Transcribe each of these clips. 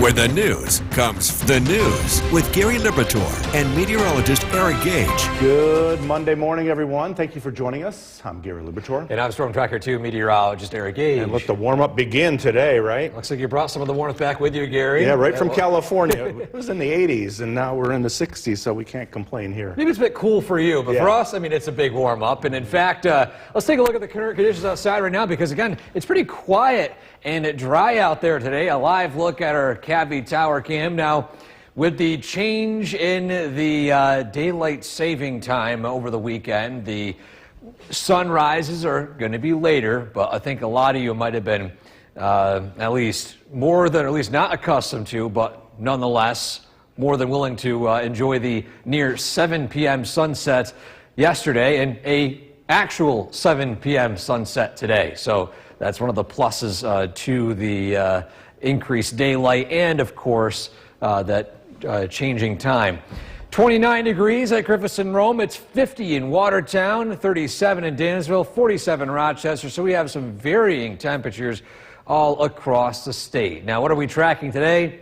where the news comes the news with Gary Liberatore and meteorologist Eric Gage. Good Monday morning, everyone. Thank you for joining us. I'm Gary Liberatore. And I'm Storm Tracker 2 meteorologist Eric Gage. And let the warm-up begin today, right? Looks like you brought some of the warmth back with you, Gary. Yeah, right from California. It was in the 80s, and now we're in the 60s, so we can't complain here. Maybe it's a bit cool for you, but Yeah. for us, I mean, it's a big warm-up. And in fact, let's take a look at the current conditions outside right now, because again, it's pretty quiet and dry out there today. A live look at our Cavity Tower cam. Now, with the change in the daylight saving time over the weekend, the sunrises are going to be later, but I think a lot of you might have been at least not accustomed to, but nonetheless more than willing to enjoy the near 7 p.m. sunset yesterday and a actual 7 p.m. sunset today. So that's one of the pluses to the increased daylight and, of course, that changing time. 29 degrees at Griffiths and Rome. It's 50 in Watertown, 37 in Dansville, 47 in Rochester. So we have some varying temperatures all across the state. Now, what are we tracking today?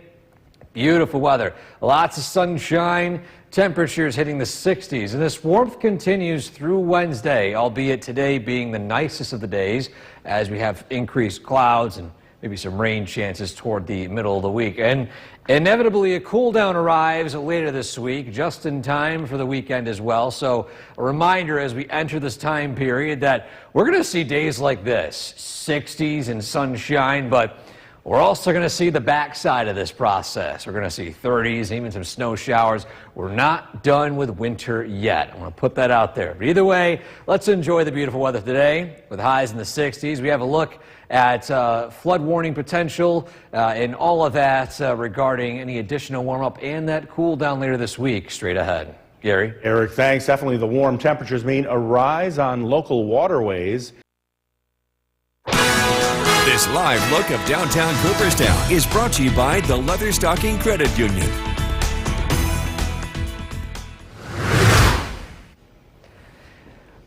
Beautiful weather. Lots of sunshine. Temperatures hitting the 60s. And this warmth continues through Wednesday, albeit today being the nicest of the days as we have increased clouds and maybe some rain chances toward the middle of the week. And inevitably, a cool down arrives later this week, just in time for the weekend as well. So a reminder as we enter this time period that we're going to see days like this, 60s and sunshine, but we're also going to see the backside of this process. We're going to see 30s, even some snow showers. We're not done with winter yet. I want to put that out there. But either way, let's enjoy the beautiful weather today with highs in the 60s. We have a look at flood warning potential and all of that regarding any additional warm-up and that cool down later this week. Straight ahead. Gary? Eric, thanks. Definitely the warm temperatures mean a rise on local waterways. This live look of downtown Cooperstown is brought to you by the Leatherstocking Credit Union.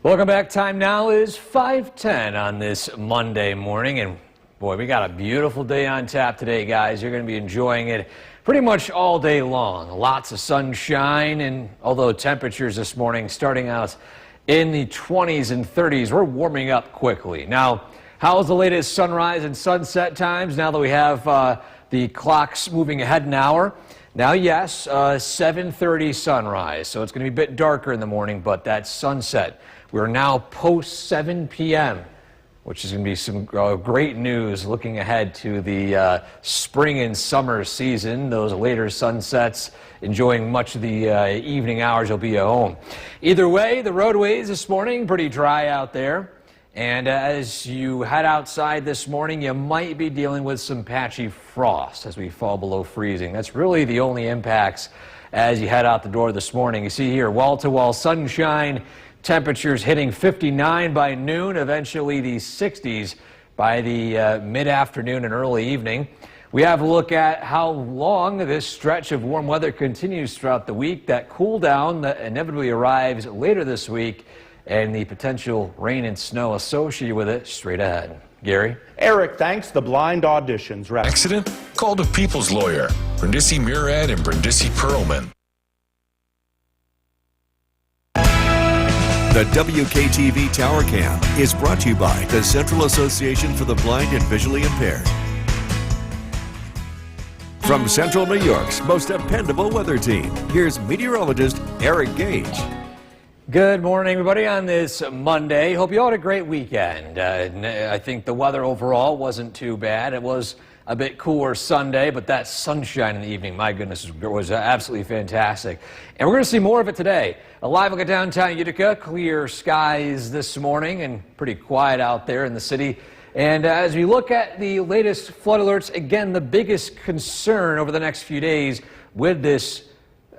Welcome back. Time now is 5:10 on this Monday morning. And boy, we got a beautiful day on tap today, guys. You're going to be enjoying it pretty much all day long. Lots of sunshine, and although temperatures this morning starting out in the 20s and 30s, we're warming up quickly. Now, how's the latest sunrise and sunset times now that we have the clocks moving ahead an hour? Now, yes, 7:30 sunrise, so it's going to be a bit darker in the morning, but that sunset, we're now post 7 p.m., which is going to be some great news looking ahead to the spring and summer season. Those later sunsets, enjoying much of the evening hours you'll be at home. Either way, the roadways this morning, pretty dry out there. And as you head outside this morning, you might be dealing with some patchy frost as we fall below freezing. That's really the only impacts as you head out the door this morning. You see here, wall-to-wall sunshine, temperatures hitting 59 by noon, eventually the 60s by the mid-afternoon and early evening. We have a look at how long this stretch of warm weather continues throughout the week. That cool down that inevitably arrives later this week, and the potential rain and snow associated with it straight ahead. Gary? Eric, thanks. The blind auditions. Accident? Call the People's Lawyer, Brindisi Murad and Brindisi Perlman. The WKTV Tower Cam is brought to you by the Central Association for the Blind and Visually Impaired. From Central New York's most dependable weather team, here's meteorologist Eric Gage. Good morning, everybody, on this Monday. Hope you all had a great weekend. I think the weather overall wasn't too bad. It was a bit cooler Sunday, but that sunshine in the evening, my goodness, was absolutely fantastic. And we're going to see more of it today. A live look at downtown Utica. Clear skies this morning and pretty quiet out there in the city. And as we look at the latest flood alerts, again, the biggest concern over the next few days with this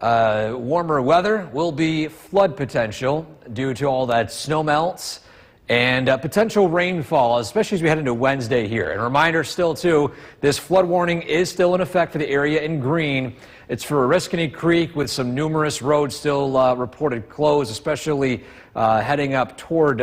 warmer weather will be flood potential due to all that snow melts and potential rainfall, especially as we head into Wednesday here. And a reminder still, too, this flood warning is still in effect for the area in green. It's for Oriskany Creek with some numerous roads still reported closed, especially heading up toward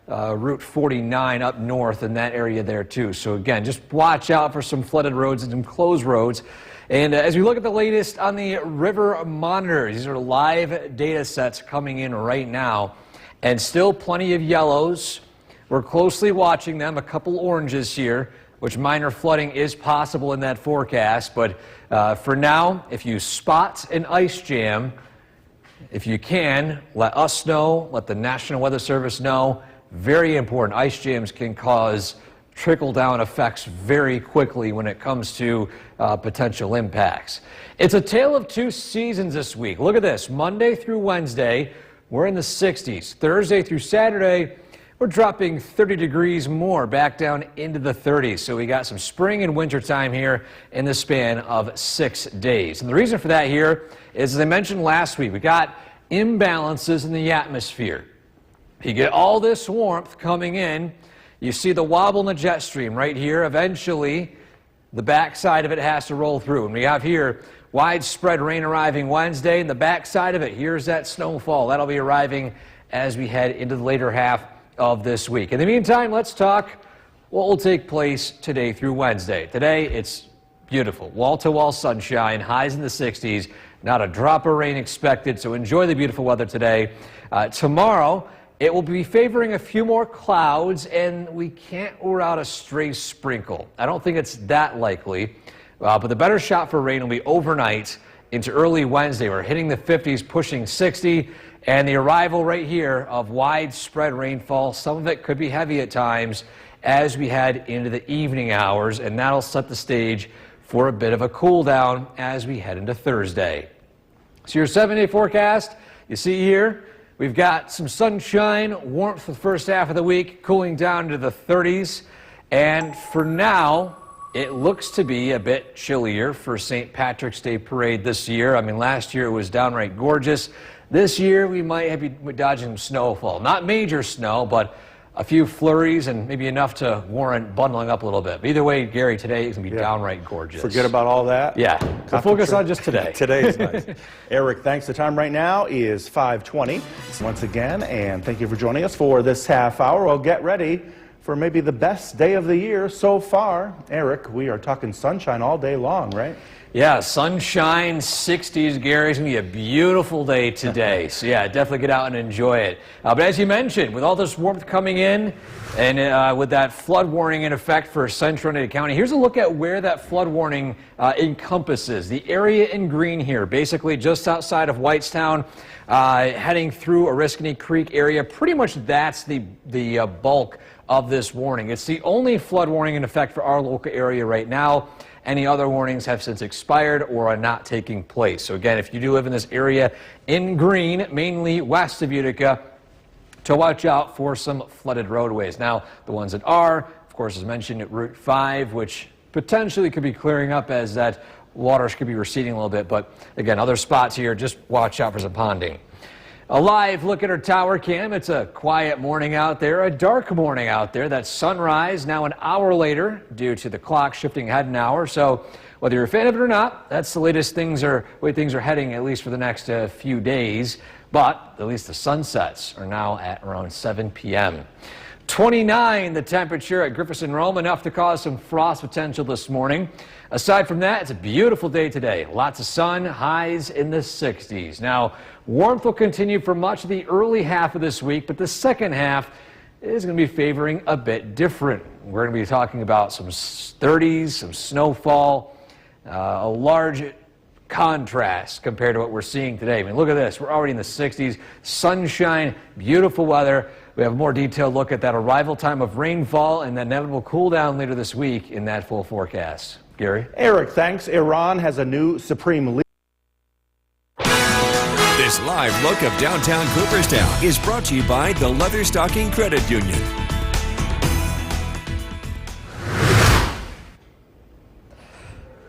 Route 49 up north in that area there too. So again, just watch out for some flooded roads and some closed roads. And as we look at the latest on the river monitors, these are live data sets coming in right now, and still plenty of yellows. We're closely watching them, a couple oranges here, which minor flooding is possible in that forecast. But for now, if you spot an ice jam, if you can, let us know, let the National Weather Service know. Very important. Ice jams can cause trickle-down effects very quickly when it comes to potential impacts. It's a tale of two seasons this week. Look at this. Monday through Wednesday, we're in the 60s. Thursday through Saturday, we're dropping 30 degrees more, back down into the 30s. So we got some spring and winter time here in the span of 6 days. And the reason for that here is, as I mentioned last week, we got imbalances in the atmosphere. You get all this warmth coming in. You see the wobble in the jet stream right here. Eventually, the backside of it has to roll through. And we have here widespread rain arriving Wednesday. And the backside of it, here's that snowfall. That'll be arriving as we head into the later half of this week. In the meantime, let's talk what will take place today through Wednesday. Today, it's beautiful. Wall-to-wall sunshine, highs in the 60s. Not a drop of rain expected, so enjoy the beautiful weather today. Tomorrow, it will be favoring a few more clouds, and we can't rule out a stray sprinkle. I don't think it's that likely, but the better shot for rain will be overnight into early Wednesday. We're hitting the 50s, pushing 60, and the arrival right here of widespread rainfall. Some of it could be heavy at times as we head into the evening hours, and that'll set the stage for a bit of a cool down as we head into Thursday. So your 7-day forecast, you see here, we've got some sunshine, warmth for the first half of the week, cooling down to the 30s. And for now, it looks to be a bit chillier for St. Patrick's Day parade this year. I mean, last year it was downright gorgeous. This year we might be dodging some snowfall. Not major snow, but a few flurries and maybe enough to warrant bundling up a little bit. But either way, Gary, today is going to be downright gorgeous. Forget about all that. Yeah, so focus on just today. Today is nice. Eric, thanks. The time right now is 5:20 once again, and thank you for joining us for this half hour. Well, get ready for maybe the best day of the year so far. Eric, we are talking sunshine all day long, right? Yeah, sunshine, 60s, Gary. It's going to be a beautiful day today. So, yeah, definitely get out and enjoy it. But as you mentioned, with all this warmth coming in and with that flood warning in effect for central Oneida County, here's a look at where that flood warning encompasses. The area in green here, basically just outside of Whitestown, heading through Oriskany Creek area. Pretty much that's the bulk of this warning. It's the only flood warning in effect for our local area right now. Any other warnings have since expired or are not taking place. So again, if you do live in this area in green, mainly west of Utica, to watch out for some flooded roadways. Now, the ones that are, of course, as mentioned, at Route 5, which potentially could be clearing up as that waters could be receding a little bit. But again, other spots here, just watch out for some ponding. A live look at our tower cam. It's a quiet morning out there, a dark morning out there. That's sunrise now an hour later due to the clock shifting ahead an hour. So whether you're a fan of it or not, that's the latest way things are heading, at least for the next few days. But at least the sunsets are now at around 7 p.m. 29 the temperature at Griffiths and Rome, enough to cause some frost potential this morning. Aside from that, it's a beautiful day today. Lots of sun, highs in the 60s. Now, warmth will continue for much of the early half of this week, but the second half is going to be favoring a bit different. We're going to be talking about some 30s, some snowfall, a large contrast compared to what we're seeing today. I mean, look at this. We're already in the 60s, sunshine, beautiful weather. We have a more detailed look at that arrival time of rainfall and that inevitable cool down later this week in that full forecast. Gary? Eric, thanks. Iran has a new supreme leader. This live look of downtown Cooperstown is brought to you by the Leatherstocking Credit Union.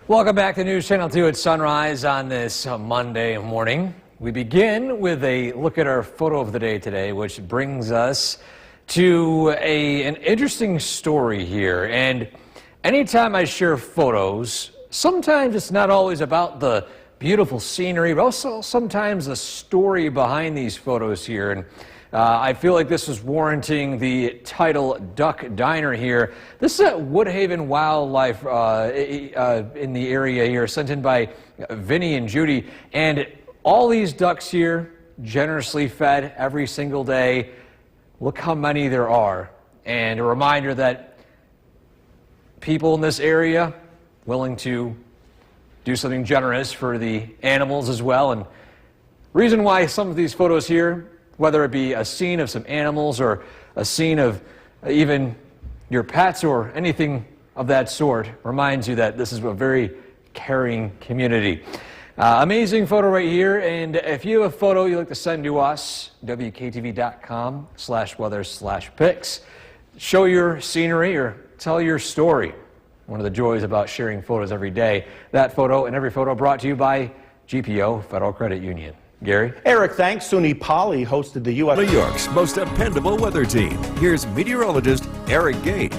Welcome back to News Channel 2 at sunrise on this Monday morning. We begin with a look at our photo of the day today, which brings us to an interesting story here. And anytime I share photos, sometimes it's not always about the beautiful scenery, but also sometimes the story behind these photos here. And I feel like this was warranting the title Duck Diner here. This is at Woodhaven Wildlife in the area here, sent in by Vinny and Judy. And all these ducks here, generously fed every single day. Look how many there are. And a reminder that people in this area willing to do something generous for the animals as well. And reason why some of these photos here, whether it be a scene of some animals or a scene of even your pets or anything of that sort, reminds you that this is a very caring community. Amazing photo right here. And if you have a photo you'd like to send to us, wktv.com/weather/pics, show your scenery or tell your story. One of the joys about sharing photos every day. That photo and every photo brought to you by GPO Federal Credit Union. Gary? Eric, thanks. SUNY Poly hosted the U.S. New York's most dependable weather team. Here's meteorologist Eric Gage.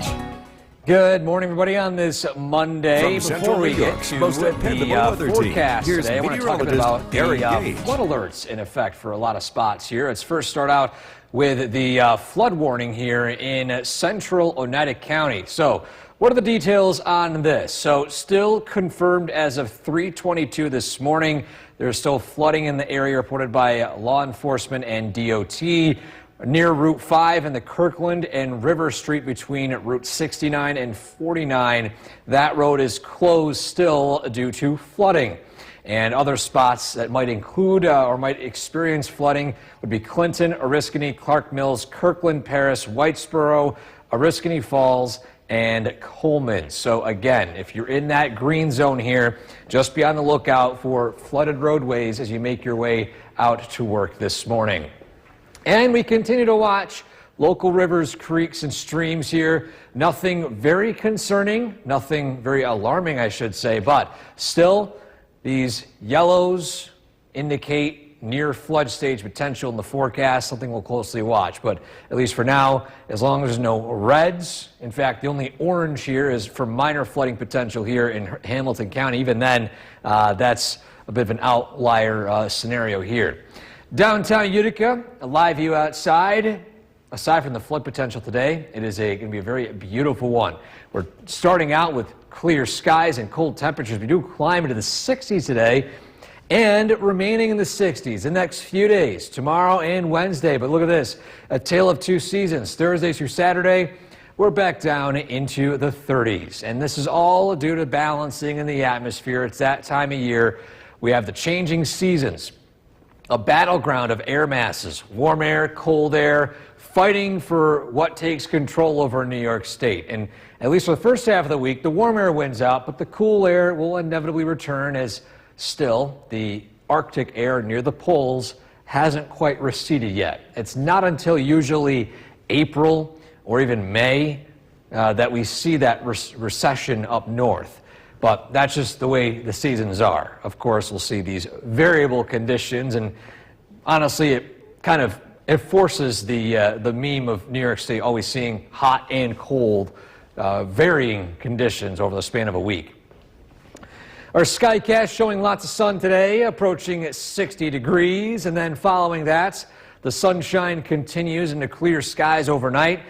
Good morning, everybody, on this Monday. From Before Central we New get York's to most dependable the weather team, forecast here's today, I want to talk a bit about Eric the Gage. flood alerts in effect for a lot of spots here. Let's first start out with the flood warning here in central Oneida County. So, what are the details on this? So, still confirmed as of 3:22 this morning. There's still flooding in the area reported by law enforcement and DOT. Near Route 5 and the Kirkland and River Street between Route 69 and 49. That road is closed still due to flooding. And other spots that might include or might experience flooding would be Clinton, Oriskany, Clark Mills, Kirkland, Paris, Whitesboro, Oriskany Falls, and Coleman. So again, if you're in that green zone here, just be on the lookout for flooded roadways as you make your way out to work this morning. And we continue to watch local rivers, creeks, and streams here. Nothing very concerning, nothing very alarming, I should say, but still, these yellows indicate near flood stage potential in the forecast, something we'll closely watch. But at least for now, as long as there's no reds, in fact, the only orange here is for minor flooding potential here in Hamilton County. Even then, that's a bit of an outlier scenario here. Downtown Utica, a live view outside. Aside from the flood potential today, it is going to be a very beautiful one. We're starting out with clear skies and cold temperatures. We do climb into the 60s today and remaining in the 60s the next few days, tomorrow and Wednesday. But look at this, a tale of two seasons. Thursday through Saturday, we're back down into the 30s. And this is all due to balancing in the atmosphere. It's that time of year. We have the changing seasons. A battleground of air masses, warm air, cold air, fighting for what takes control over New York State. And at least for the first half of the week, the warm air wins out, but the cool air will inevitably return as still the Arctic air near the poles hasn't quite receded yet. It's not until usually April or even May that we see that recession up north. But that's just the way the seasons are. Of course, we'll see these variable conditions, and honestly, it forces the meme of New York State always seeing hot and cold, varying conditions over the span of a week. Our Skycast showing lots of sun today, approaching 60 degrees, and then following that, the sunshine continues into clear skies overnight.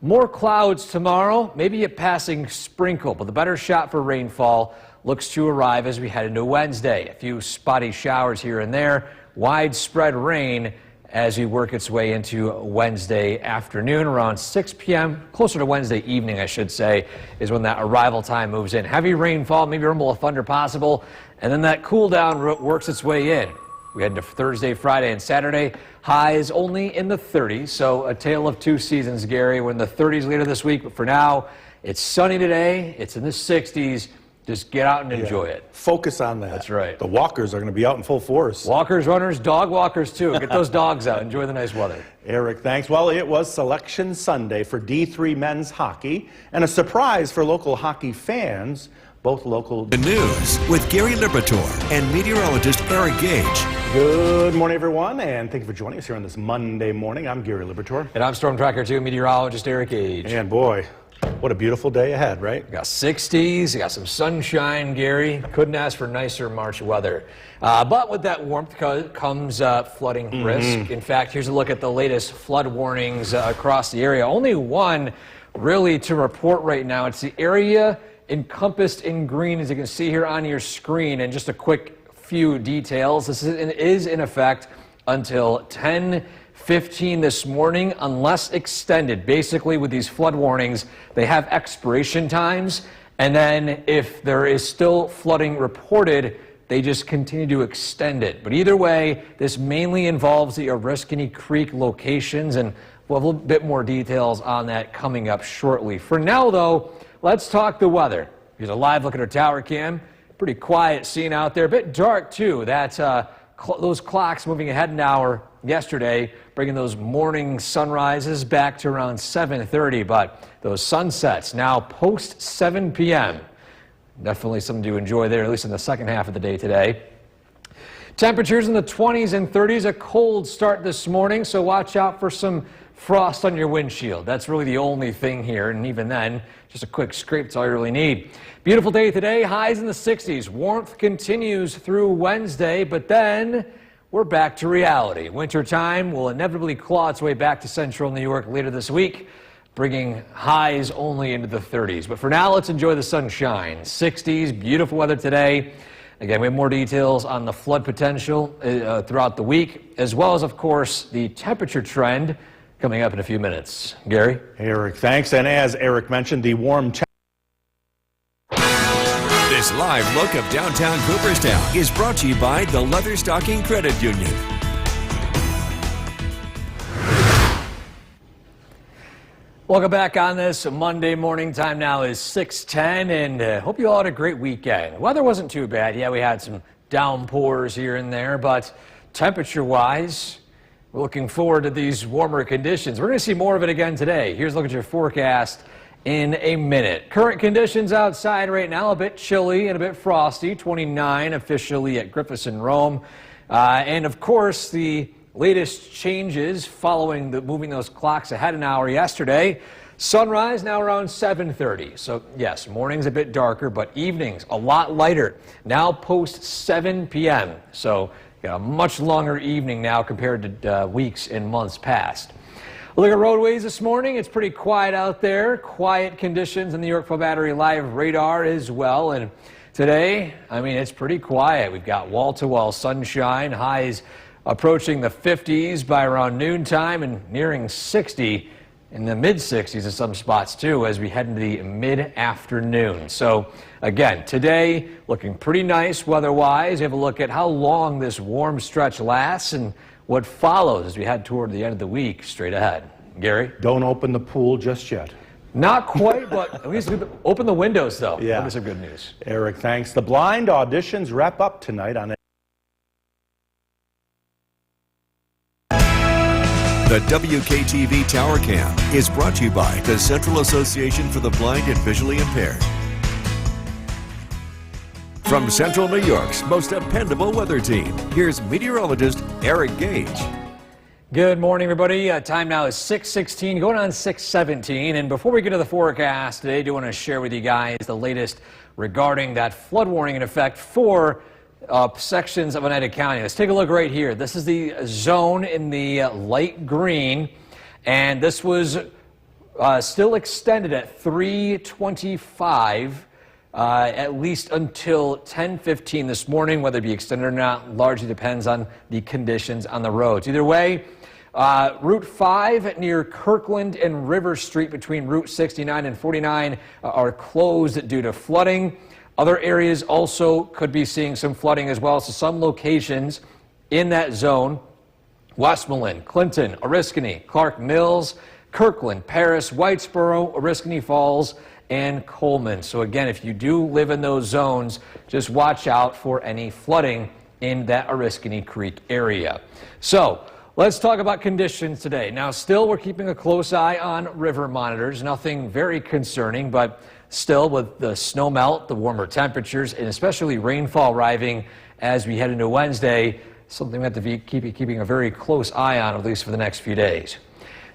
More clouds tomorrow, maybe a passing sprinkle, but the better shot for rainfall looks to arrive as we head into Wednesday. A few spotty showers here and there, widespread rain as we work its way into Wednesday afternoon around 6 p.m., closer to Wednesday evening, I should say, is when that arrival time moves in. Heavy rainfall, maybe rumble of thunder possible, and then that cool down works its way in. We head into Thursday, Friday, and Saturday. Highs only in the 30s, so a tale of two seasons, Gary. We're in the 30s later this week, but for now, it's sunny today. It's in the 60s. Just get out and enjoy it. Focus on that. That's right. The walkers are going to be out in full force. Walkers, runners, dog walkers, too. Get those dogs out. Enjoy the nice weather. Eric, thanks. Well, it was Selection Sunday for D3 men's hockey, and a surprise for local hockey fans, both local. The news with Gary Liberatore and meteorologist Eric Gage. Good morning, everyone, and thank you for joining us here on this Monday morning. I'm Gary Liberatore. And I'm Storm Tracker 2 meteorologist Eric Gage. And boy, What a beautiful day ahead, right? We got 60s, we got some sunshine, Gary. Couldn't ask for nicer March weather. But with that warmth comes flooding risk. In fact, here's a look at the latest flood warnings across the area. Only one really to report right now. It's the area encompassed in green, as you can see here on your screen. And just a quick few details. This is in effect until 10:15 this morning, unless extended. Basically, with these flood warnings, they have expiration times, and then if there is still flooding reported, they just continue to extend it. But either way, this mainly involves the Oriskany Creek locations, and we'll have a little bit more details on that coming up shortly. For now, though, let's talk the weather. Here's a live look at our tower cam. Pretty quiet scene out there, a bit dark too. That's those clocks moving ahead an hour yesterday, bringing those morning sunrises back to around 7:30, but those sunsets now post 7 p.m. Definitely something to enjoy there, at least in the second half of the day today. Temperatures in the 20s and 30s, a cold start this morning, so watch out for some frost on your windshield. That's really the only thing here, and even then, just a quick scrape is all you really need. Beautiful day today, highs in the 60s. Warmth continues through Wednesday, but then we're back to reality. Wintertime will inevitably claw its way back to central New York later this week, bringing highs only into the 30s. But for now, let's enjoy the sunshine. 60s, beautiful weather today. Again, we have more details on the flood potential throughout the week, as well as, of course, the temperature trend coming up in a few minutes. Gary? Hey, Eric, thanks. And as Eric mentioned, the warm This live look of downtown Cooperstown is brought to you by the Leatherstocking Credit Union. Welcome back on this Monday morning. Time now is 6:10, and hope you all had a great weekend. Weather wasn't too bad. Yeah, we had some downpours here and there, but temperature-wise, we're looking forward to these warmer conditions. We're going to see more of it again today. Here's a look at your forecast in a minute. Current conditions outside right now, a bit chilly and a bit frosty, 29 officially at Griffiths and Rome. And of course, the latest changes following moving those clocks ahead an hour yesterday. Sunrise now around 7:30. So yes, morning's a bit darker, but evenings a lot lighter. Now post 7 p.m. So got a much longer evening now compared to weeks and months past. Look at roadways this morning. It's pretty quiet out there. Quiet conditions in the Yorkville Battery Live radar as well. And today, I mean, it's pretty quiet. We've got wall-to-wall sunshine, highs approaching the 50s by around noontime and nearing 60 in the mid-60s in some spots too as we head into the mid-afternoon. So again, today looking pretty nice weather-wise. We have a look at how long this warm stretch lasts and what follows as we head toward the end of the week straight ahead. Gary? Don't open the pool just yet. Not quite, but at least open the windows, though. Yeah. That'd be some good news. Eric, thanks. The blind auditions wrap up tonight on The WKTV Tower Cam is brought to you by the Central Association for the Blind and Visually Impaired. From Central New York's most dependable weather team, here's meteorologist Eric Gage. Good morning, everybody. Time now is 6:16, going on 6:17. And before we get to the forecast today, I do want to share with you guys the latest regarding that flood warning in effect for sections of Oneida County. Let's take a look right here. This is the zone in the light green, and this was still extended at 3:25. At least until 10:15 this morning. Whether it be extended or not largely depends on the conditions on the roads. Either way, Route 5 near Kirkland and River Street between Route 69 and 49 are closed due to flooding. Other areas also could be seeing some flooding as well. So some locations in that zone: Westmoreland, Clinton, Oriskany, Clark Mills, Kirkland, Paris, Whitesboro, Oriskany Falls, and Coleman. So again, if you do live in those zones, just watch out for any flooding in that Oriskany Creek area. So let's talk about conditions today. Now, still, we're keeping a close eye on river monitors. Nothing very concerning, but still, with the snow melt, the warmer temperatures, and especially rainfall arriving as we head into Wednesday, something we have to be keeping a very close eye on, at least for the next few days.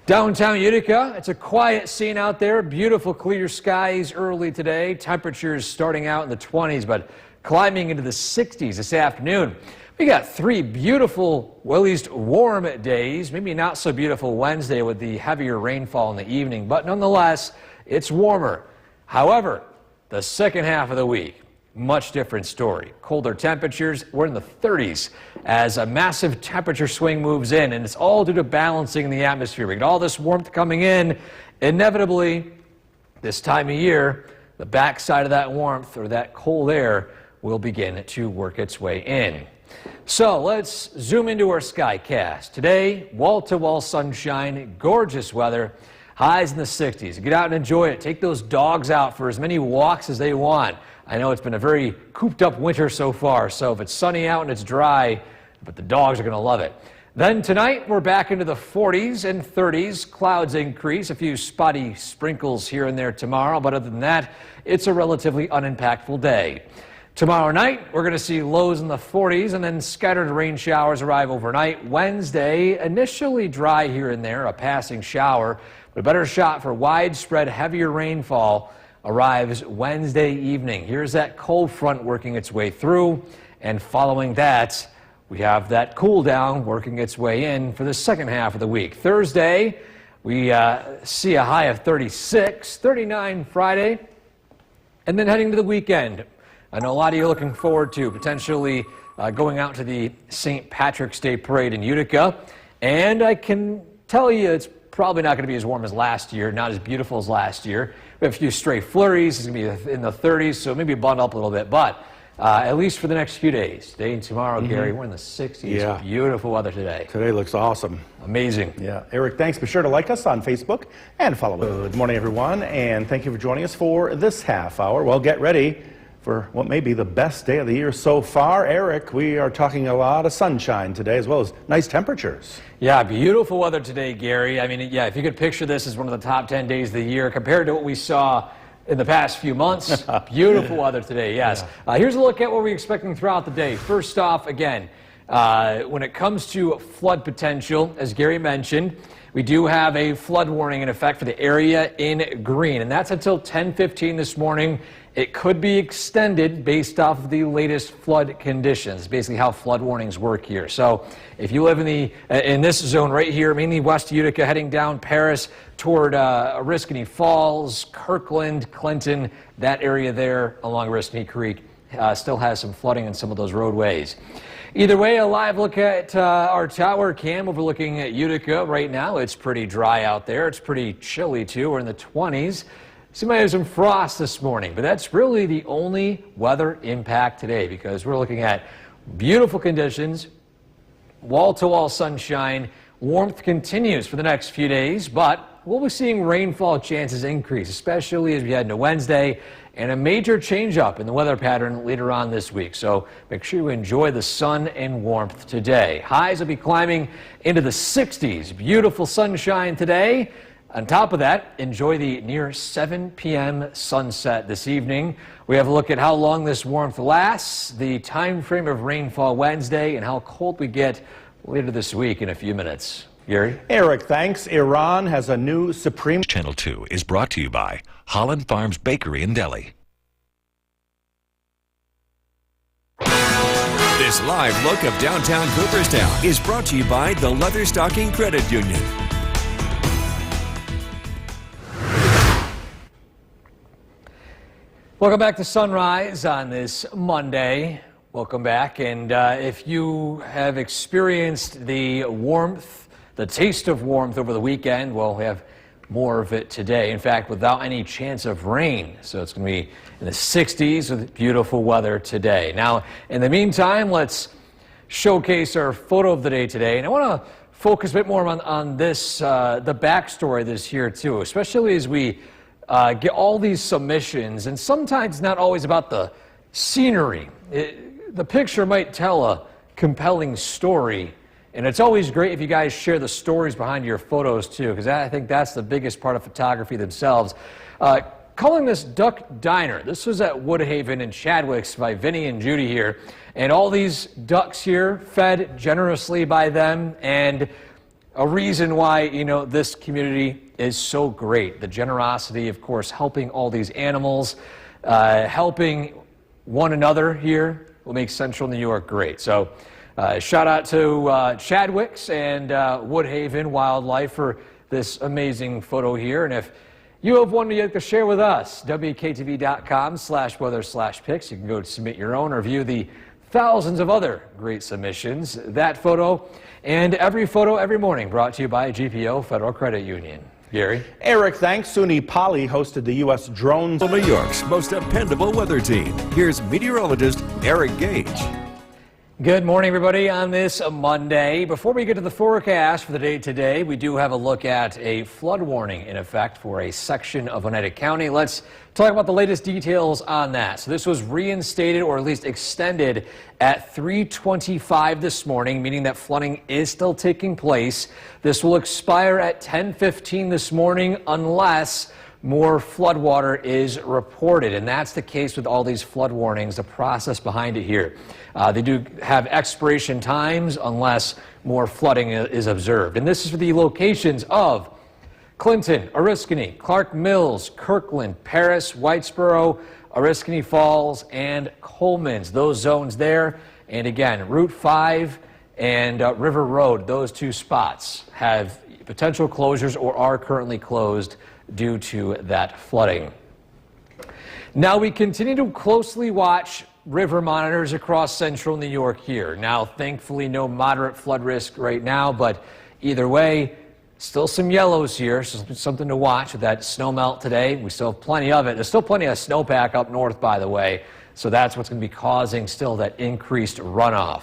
Downtown Utica, it's a quiet scene out there. Beautiful clear skies early today. Temperatures starting out in the 20s, but climbing into the 60s this afternoon. We got 3 beautiful, well, at least warm days. Maybe not so beautiful Wednesday with the heavier rainfall in the evening, but nonetheless, it's warmer. However, the second half of the week, much different story. Colder temperatures, we're in the 30s as a massive temperature swing moves in, and it's all due to balancing in the atmosphere. We get all this warmth coming in. Inevitably, this time of year, the backside of that warmth or that cold air will begin to work its way in. So let's zoom into our skycast. Today, wall-to-wall sunshine, gorgeous weather, highs in the 60s. Get out and enjoy it. Take those dogs out for as many walks as they want. I know it's been a very cooped up winter so far, so if it's sunny out and it's dry, but the dogs are going to love it. Then tonight, we're back into the 40s and 30s. Clouds increase, a few spotty sprinkles here and there tomorrow, but other than that, it's a relatively unimpactful day. Tomorrow night, we're going to see lows in the 40s and then scattered rain showers arrive overnight. Wednesday, initially dry here and there, a passing shower, but a better shot for widespread heavier rainfall arrives Wednesday evening. Here's that cold front working its way through, and following that, we have that cool down working its way in for the second half of the week. Thursday, we see a high of 36, 39 Friday, and then heading to the weekend. I know a lot of you are looking forward to potentially going out to the St. Patrick's Day Parade in Utica, and I can tell you it's probably not going to be as warm as last year, not as beautiful as last year. We have a few stray flurries. It's going to be in the 30s, so maybe bundle up a little bit. But at least for the next few days, today and tomorrow, Gary, we're in the 60s. Yeah. Beautiful weather today. Today looks awesome. Amazing. Yeah. Eric, thanks. Be sure to like us on Facebook and follow us. Good morning, everyone, and thank you for joining us for this half hour. Well, get ready for what may be the best day of the year so far. Eric, we are talking a lot of sunshine today as well as nice temperatures. Yeah, beautiful weather today, Gary. I mean, yeah, if you could picture this as one of the top 10 days of the year compared to what we saw in the past few months. Beautiful weather today, yes. Here's a look at what we're expecting throughout the day. First off, again, when it comes to flood potential, as Gary mentioned, we do have a flood warning in effect for the area in green, and that's until 10:15 this morning. It could be extended based off of the latest flood conditions, basically how flood warnings work here. So if you live in this zone right here, mainly West Utica, heading down Paris toward Oriskany Falls, Kirkland, Clinton, that area there along Oriskany Creek still has some flooding in some of those roadways. Either way, a live look at our tower cam overlooking at Utica right now. It's pretty dry out there. It's pretty chilly too. We're in the 20s. So you might have some frost this morning, but that's really the only weather impact today because we're looking at beautiful conditions, wall-to-wall sunshine. Warmth continues for the next few days, but we'll be seeing rainfall chances increase, especially as we head into Wednesday, and a major change-up in the weather pattern later on this week. So make sure you enjoy the sun and warmth today. Highs will be climbing into the 60s. Beautiful sunshine today. On top of that, enjoy the near 7 p.m. sunset this evening. We have a look at how long this warmth lasts, the time frame of rainfall Wednesday, and how cold we get later this week in a few minutes. Gary? Eric, thanks. Iran has a new Supreme... Channel 2 is brought to you by Holland Farms Bakery in Delhi. This live look of downtown Cooperstown is brought to you by the Leatherstocking Credit Union. Welcome back to Sunrise on this Monday. Welcome back. And if you have experienced the warmth, the taste of warmth over the weekend, well, we have more of it today. In fact, without any chance of rain. So it's going to be in the 60s with beautiful weather today. Now, in the meantime, let's showcase our photo of the day today. And I want to focus a bit more on this, the backstory of this here, too, especially as we get all these submissions, and sometimes not always about the scenery. The picture might tell a compelling story, and it's always great if you guys share the stories behind your photos too, because I think that's the biggest part of photography themselves. Calling this Duck Diner. This was at Woodhaven in Chadwicks by Vinny and Judy here, and all these ducks here fed generously by them, and a reason why, you know, this community is so great. The generosity, of course, helping all these animals, helping one another here will make Central New York great. So shout out to Chadwick's and Woodhaven Wildlife for this amazing photo here. And if you have one you'd like to share with us, WKTV.com/weather/pics. You can go submit your own or view the thousands of other great submissions. That photo and every photo every morning brought to you by GPO Federal Credit Union. Gary. Eric, thanks. SUNY Poly hosted the U.S. Drones. New York's most dependable weather team. Here's meteorologist Eric Gage. Good morning, everybody, on this Monday. Before we get to the forecast for the day today, we do have a look at a flood warning in effect for a section of Oneida County. Let's talk about the latest details on that. So this was reinstated, or at least extended, at 3:25 this morning, meaning that flooding is still taking place. This will expire at 10:15 this morning unless more floodwater is reported, and that's the case with all these flood warnings, the process behind it here. They do have expiration times unless more flooding is observed. And this is for the locations of Clinton, Oriskany, Clark Mills, Kirkland, Paris, Whitesboro, Oriskany Falls, and Coleman's. Those zones there. And again, Route 5 and River Road, those two spots have potential closures or are currently closed due to that flooding. Now we continue to closely watch river monitors across Central New York here. Now, thankfully, no moderate flood risk right now, but either way, still some yellows here, so something to watch with that snow melt today. We still have plenty of it. There's still plenty of snowpack up north, by the way, so that's what's going to be causing still that increased runoff.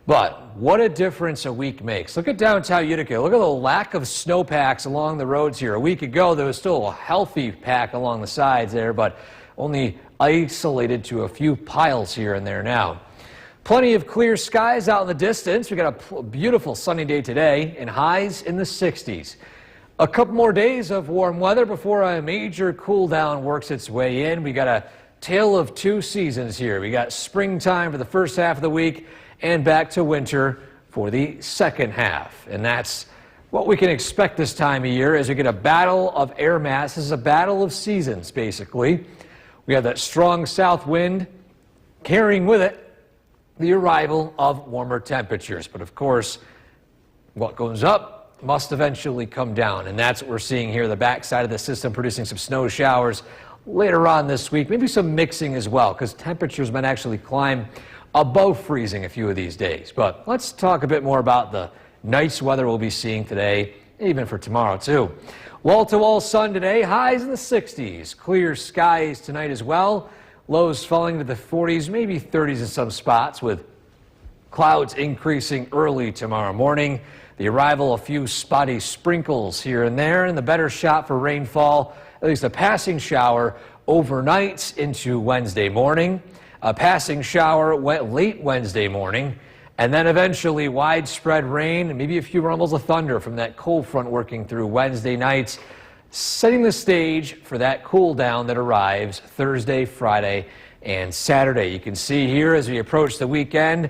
But what a difference a week makes. Look at downtown Utica. Look at the lack of snowpacks along the roads here. A week ago, there was still a healthy pack along the sides there, but only isolated to a few piles here and there now. Plenty of clear skies out in the distance. We got a beautiful sunny day today and highs in the 60s. A couple more days of warm weather before a major cool down works its way in. We got a tale of two seasons here. We got springtime for the first half of the week and back to winter for the second half. And that's what we can expect this time of year as we get a battle of air masses, a battle of seasons, basically. We have that strong south wind carrying with it the arrival of warmer temperatures. But of course, what goes up must eventually come down. And that's what we're seeing here, the backside of the system producing some snow showers later on this week. Maybe some mixing as well, because temperatures might actually climb above freezing a few of these days. But let's talk a bit more about the nice weather we'll be seeing today, even for tomorrow too. Wall-to-wall sun today, highs in the 60s. Clear skies tonight as well. Lows falling to the 40s, maybe 30s in some spots, with clouds increasing early tomorrow morning. The arrival of a few spotty sprinkles here and there, and the better shot for rainfall, at least a passing shower overnight into Wednesday morning. A passing shower late Wednesday morning. And then eventually widespread rain and maybe a few rumbles of thunder from that cold front working through Wednesday night, setting the stage for that cool down that arrives Thursday, Friday, and Saturday. You can see here as we approach the weekend,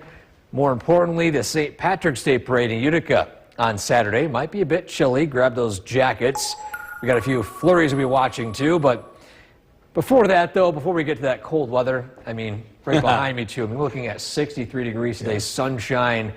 more importantly, the St. Patrick's Day Parade in Utica on Saturday. Might be a bit chilly. Grab those jackets. We got a few flurries we'll be watching too, but before that, though, before we get to that cold weather, I mean, right behind me, too, I'm looking at 63 degrees today, sunshine.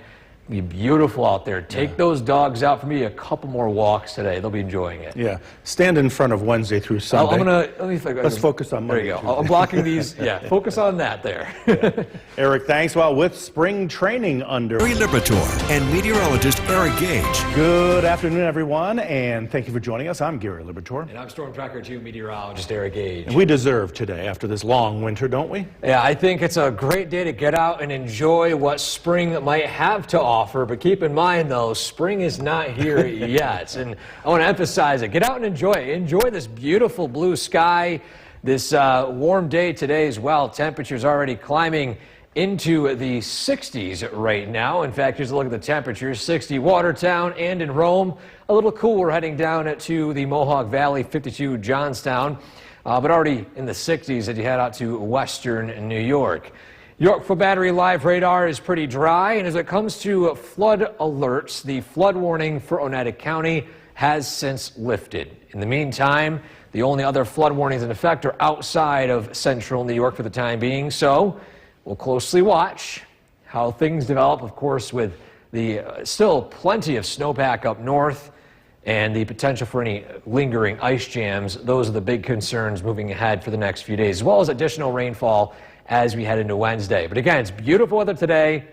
It'll be beautiful out there. Take those dogs out for me a couple more walks today. They'll be enjoying it. Yeah. Stand in front of Wednesday through Sunday. Let's focus on Monday. There you go. I'm blocking these. Yeah, focus on that there. Yeah. Eric, thanks. Well, with spring training under Gary Liberatore and meteorologist Eric Gage. Good afternoon, everyone, and thank you for joining us. I'm Gary Liberatore. And I'm Storm Tracker 2 meteorologist Eric Gage. And we deserve today after this long winter, don't we? Yeah, I think it's a great day to get out and enjoy what spring might have to offer. But keep in mind, though, spring is not here yet. And I want to emphasize it. Get out and enjoy it. Enjoy this beautiful blue sky, this warm day today as well. Temperatures already climbing into the 60s right now. In fact, here's a look at the temperatures. 60 Watertown and in Rome. A little cooler heading down to the Mohawk Valley, 52 Johnstown. But already in the 60s as you head out to western New York. Yorkville Battery Live radar is pretty dry, and as it comes to flood alerts, the flood warning for Oneida County has since lifted. In the meantime, the only other flood warnings in effect are outside of central New York for the time being, so we'll closely watch how things develop, of course, with the still plenty of snowpack up north and the potential for any lingering ice jams. Those are the big concerns moving ahead for the next few days, as well as additional rainfall as we head into Wednesday. But again, it's beautiful weather today.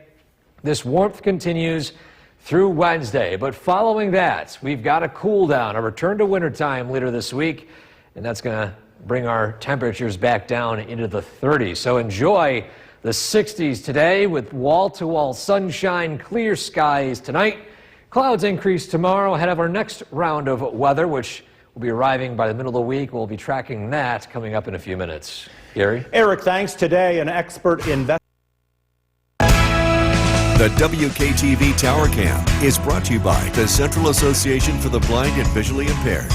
This warmth continues through Wednesday. But following that, we've got a cool down, a return to wintertime later this week, and that's going to bring our temperatures back down into the 30s. So enjoy the 60s today with wall-to-wall sunshine, clear skies tonight. Clouds increase tomorrow ahead of our next round of weather, which will be arriving by the middle of the week. We'll be tracking that coming up in a few minutes. Gary? Eric, thanks. Today, an expert investigator. The WKTV Tower Cam is brought to you by the Central Association for the Blind and Visually Impaired.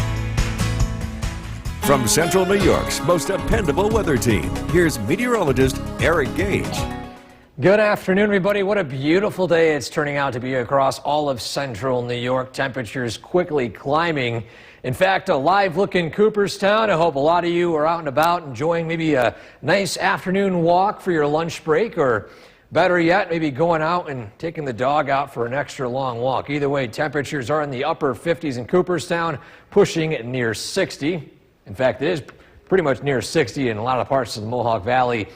From Central New York's most dependable weather team, here's meteorologist Eric Gage. Good afternoon, everybody. What a beautiful day it's turning out to be across all of central New York. Temperatures quickly climbing. In fact, a live look in Cooperstown. I hope a lot of you are out and about enjoying maybe a nice afternoon walk for your lunch break, or better yet, maybe going out and taking the dog out for an extra long walk. Either way, temperatures are in the upper 50s in Cooperstown, pushing near 60. In fact, it is pretty much near 60 in a lot of parts of the Mohawk Valley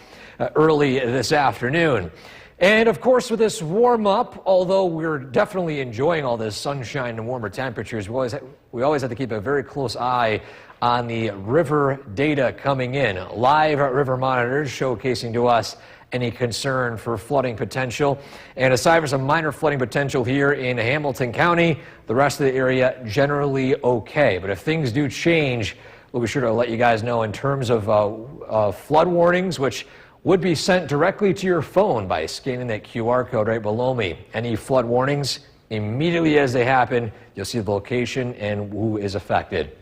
early this afternoon. And of course, with this warm up, although we're definitely enjoying all this sunshine and warmer temperatures, we always have to keep a very close eye on the river data coming in. Live river monitors showcasing to us any concern for flooding potential. And aside from some minor flooding potential here in Hamilton County, the rest of the area generally okay. But if things do change, we'll be sure to let you guys know in terms of flood warnings, which would be sent directly to your phone by scanning that QR code right below me. Any flood warnings, immediately as they happen, you'll see the location and who is affected.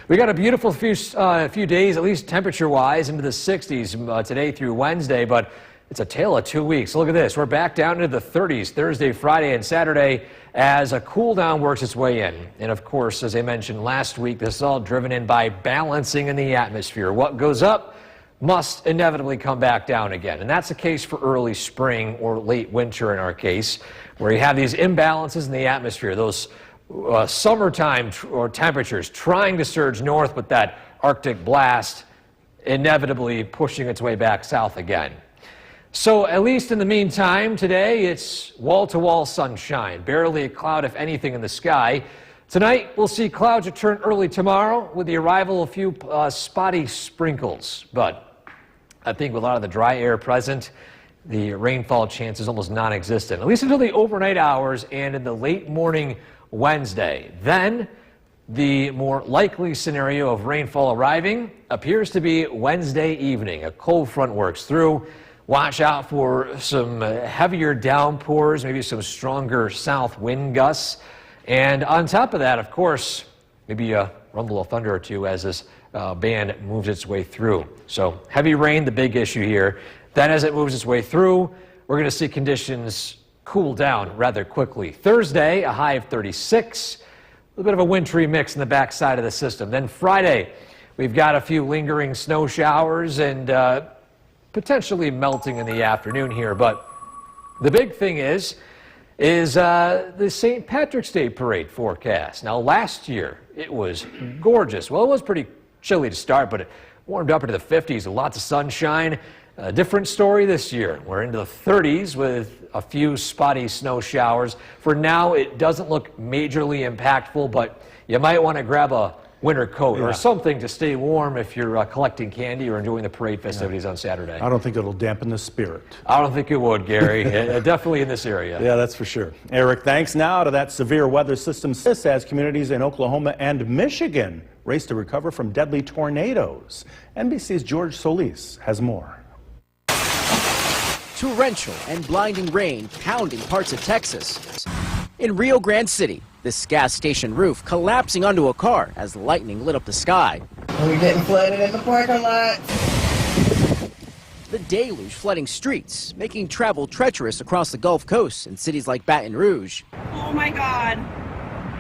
We got a beautiful few days, at least temperature-wise, into the 60s today through Wednesday, but it's a tale of 2 weeks. Look at this. We're back down into the 30s Thursday, Friday, and Saturday as a cool down works its way in. And of course, as I mentioned last week, this is all driven in by balancing in the atmosphere. What goes up must inevitably come back down again. And that's the case for early spring or late winter in our case, where you have these imbalances in the atmosphere, those summertime or temperatures trying to surge north, but that Arctic blast inevitably pushing its way back south again. So at least in the meantime, today it's wall-to-wall sunshine, barely a cloud if anything in the sky. Tonight we'll see clouds return early tomorrow with the arrival of a few spotty sprinkles. But I think with a lot of the dry air present, the rainfall chance is almost non-existent, at least until the overnight hours and in the late morning Wednesday. Then the more likely scenario of rainfall arriving appears to be Wednesday evening. A cold front works through. Watch out for some heavier downpours, maybe some stronger south wind gusts. And on top of that, of course, maybe a rumble of thunder or two as this band moves its way through. So heavy rain, the big issue here. Then as it moves its way through, we're going to see conditions cool down rather quickly. Thursday, a high of 36. A little bit of a wintry mix in the backside of the system. Then Friday, we've got a few lingering snow showers and potentially melting in the afternoon here. But the big thing is the St. Patrick's Day parade forecast. Now, last year, it was gorgeous. Well, it was pretty chilly to start, but it warmed up into the 50s, lots of sunshine. A different story this year. We're into the 30s with a few spotty snow showers. For now, it doesn't look majorly impactful, but you might want to grab a winter coat or something to stay warm if you're collecting candy or enjoying the parade festivities on Saturday. I don't think it'll dampen the spirit. I don't think it would, Gary. Definitely in this area. Yeah, that's for sure. Eric, thanks. Now to that severe weather system as communities in Oklahoma and Michigan race to recover from deadly tornadoes. NBC's George Solis has more. Torrential and blinding rain pounding parts of Texas. In Rio Grande City, this gas station roof collapsing onto a car as lightning lit up the sky. We're getting flooded in the parking lot. The deluge flooding streets, making travel treacherous across the Gulf Coast and cities like Baton Rouge. Oh my God.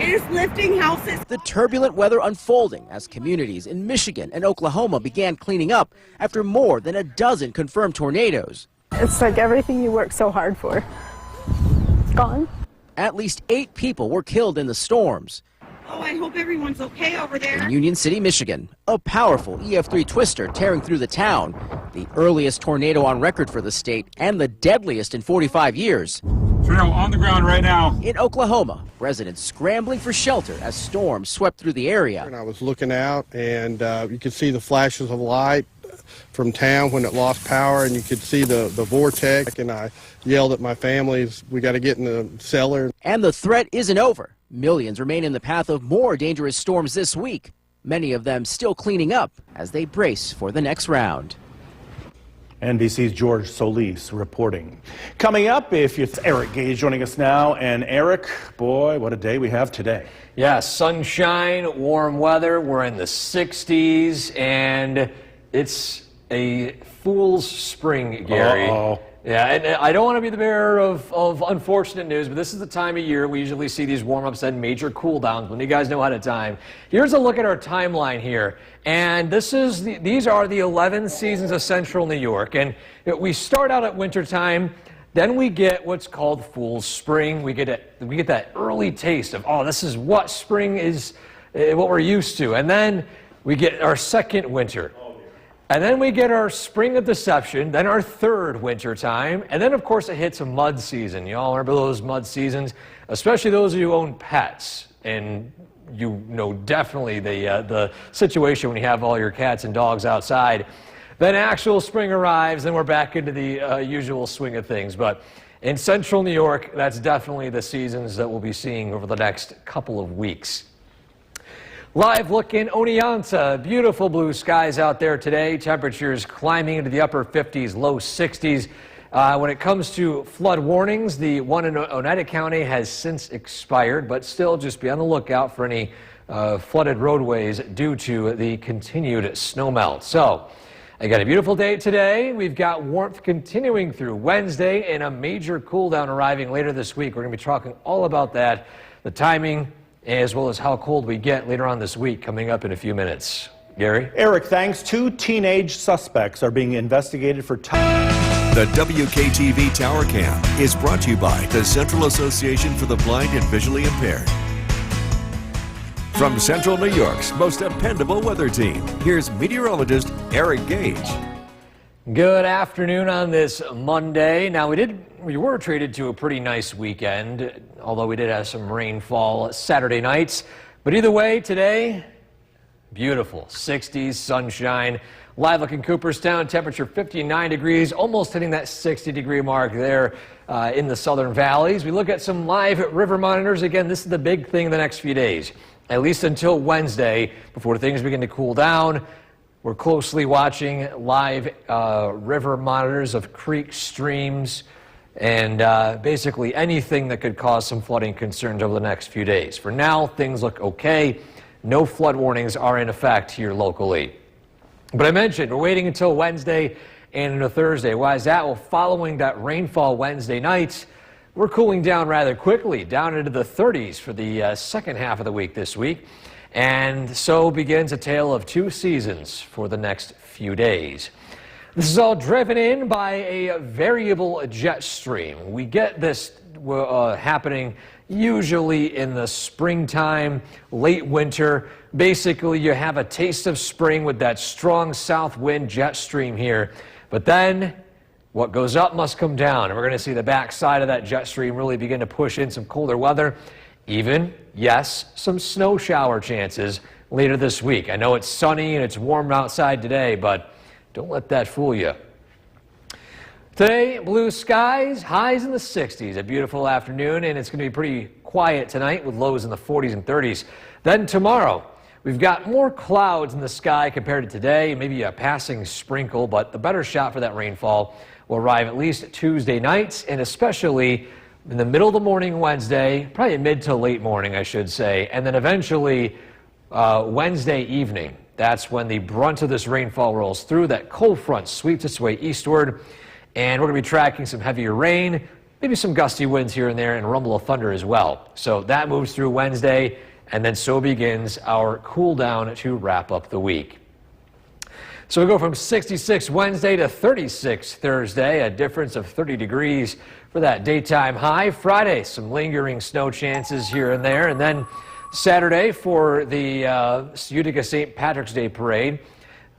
It is lifting houses. The turbulent weather unfolding as communities in Michigan and Oklahoma began cleaning up after more than a dozen confirmed tornadoes. It's like everything you work so hard for. It's gone. At least 8 people were killed in the storms. Oh, I hope everyone's okay over there. In Union City, Michigan, a powerful EF3 twister tearing through the town, the earliest tornado on record for the state and the deadliest in 45 years. Tornado on the ground right now. In Oklahoma, residents scrambling for shelter as storms swept through the area. And I was looking out, and you could see the flashes of light from town when it lost power, and you could see the vortex, and I yelled at my families, we got to get in the cellar. And the threat isn't over. Millions remain in the path of more dangerous storms this week, many of them still cleaning up as they brace for the next round. NBC's George Solis reporting. Coming up, it's Eric Gage joining us now. And Eric, boy, what a day we have today. Yeah, sunshine, warm weather. We're in the 60s, and it's a fool's spring, Gary. Uh-oh. Yeah, and I don't want to be the bearer of unfortunate news, but this is the time of year we usually see these warm-ups and major cool-downs when you guys know ahead of time. Here's a look at our timeline here, and these are the 11 seasons of Central New York, and we start out at wintertime, then we get what's called fool's spring. We get that early taste of, oh, this is what spring is, what we're used to, and then we get our second winter. And then we get our spring of deception, then our third winter time, and then of course it hits a mud season. You all remember those mud seasons, especially those of you who own pets, and you know definitely the situation when you have all your cats and dogs outside. Then actual spring arrives, and we're back into the usual swing of things. But in Central New York, that's definitely the seasons that we'll be seeing over the next couple of weeks. Live look in Oneonta. Beautiful blue skies out there today. Temperatures climbing into the upper 50s, low 60s. When it comes to flood warnings, the one in Oneida County has since expired, but still just be on the lookout for any flooded roadways due to the continued snowmelt. So, again, a beautiful day today. We've got warmth continuing through Wednesday and a major cool down arriving later this week. We're going to be talking all about that, the timing, as well as how cold we get later on this week, coming up in a few minutes. Gary? Eric, thanks. 2 teenage suspects are being investigated for The WKTV Tower Cam is brought to you by the Central Association for the Blind and Visually Impaired. From Central New York's most dependable weather team, here's meteorologist Eric Gage. Good afternoon on this Monday. Now, we were treated to a pretty nice weekend, although we did have some rainfall Saturday nights. But either way, today, beautiful. 60s, sunshine. Live look in Cooperstown, temperature 59 degrees, almost hitting that 60-degree mark there in the southern valleys. We look at some live river monitors. Again, this is the big thing the next few days, at least until Wednesday, before things begin to cool down. We're closely watching live river monitors of creeks, streams, and basically anything that could cause some flooding concerns over the next few days. For now, things look okay. No flood warnings are in effect here locally. But I mentioned we're waiting until Wednesday and into Thursday. Why is that? Well, following that rainfall Wednesday night, we're cooling down rather quickly, down into the 30s for the second half of the week this week. And so begins a tale of 2 seasons for the next few days. This is all driven in by a variable jet stream. We get this happening usually in the springtime, late winter. Basically, you have a taste of spring with that strong south wind jet stream here. But then what goes up must come down. And we're going to see the backside of that jet stream really begin to push in some colder weather. Even, yes, some snow shower chances later this week. I know it's sunny and it's warm outside today, but don't let that fool you. Today, blue skies, highs in the 60s, a beautiful afternoon, and it's going to be pretty quiet tonight with lows in the 40s and 30s. Then tomorrow, we've got more clouds in the sky compared to today, maybe a passing sprinkle, but the better shot for that rainfall will arrive at least Tuesday nights, and especially in the middle of the morning Wednesday, probably mid to late morning, I should say, and then eventually Wednesday evening. That's when the brunt of this rainfall rolls through. That cold front sweeps its way eastward, and we're going to be tracking some heavier rain, maybe some gusty winds here and there, and rumble of thunder as well. So that moves through Wednesday, and then so begins our cool down to wrap up the week. So we go from 66 Wednesday to 36 Thursday, a difference of 30 degrees for that daytime high. Friday, some lingering snow chances here and there. And then Saturday for the Utica St. Patrick's Day Parade.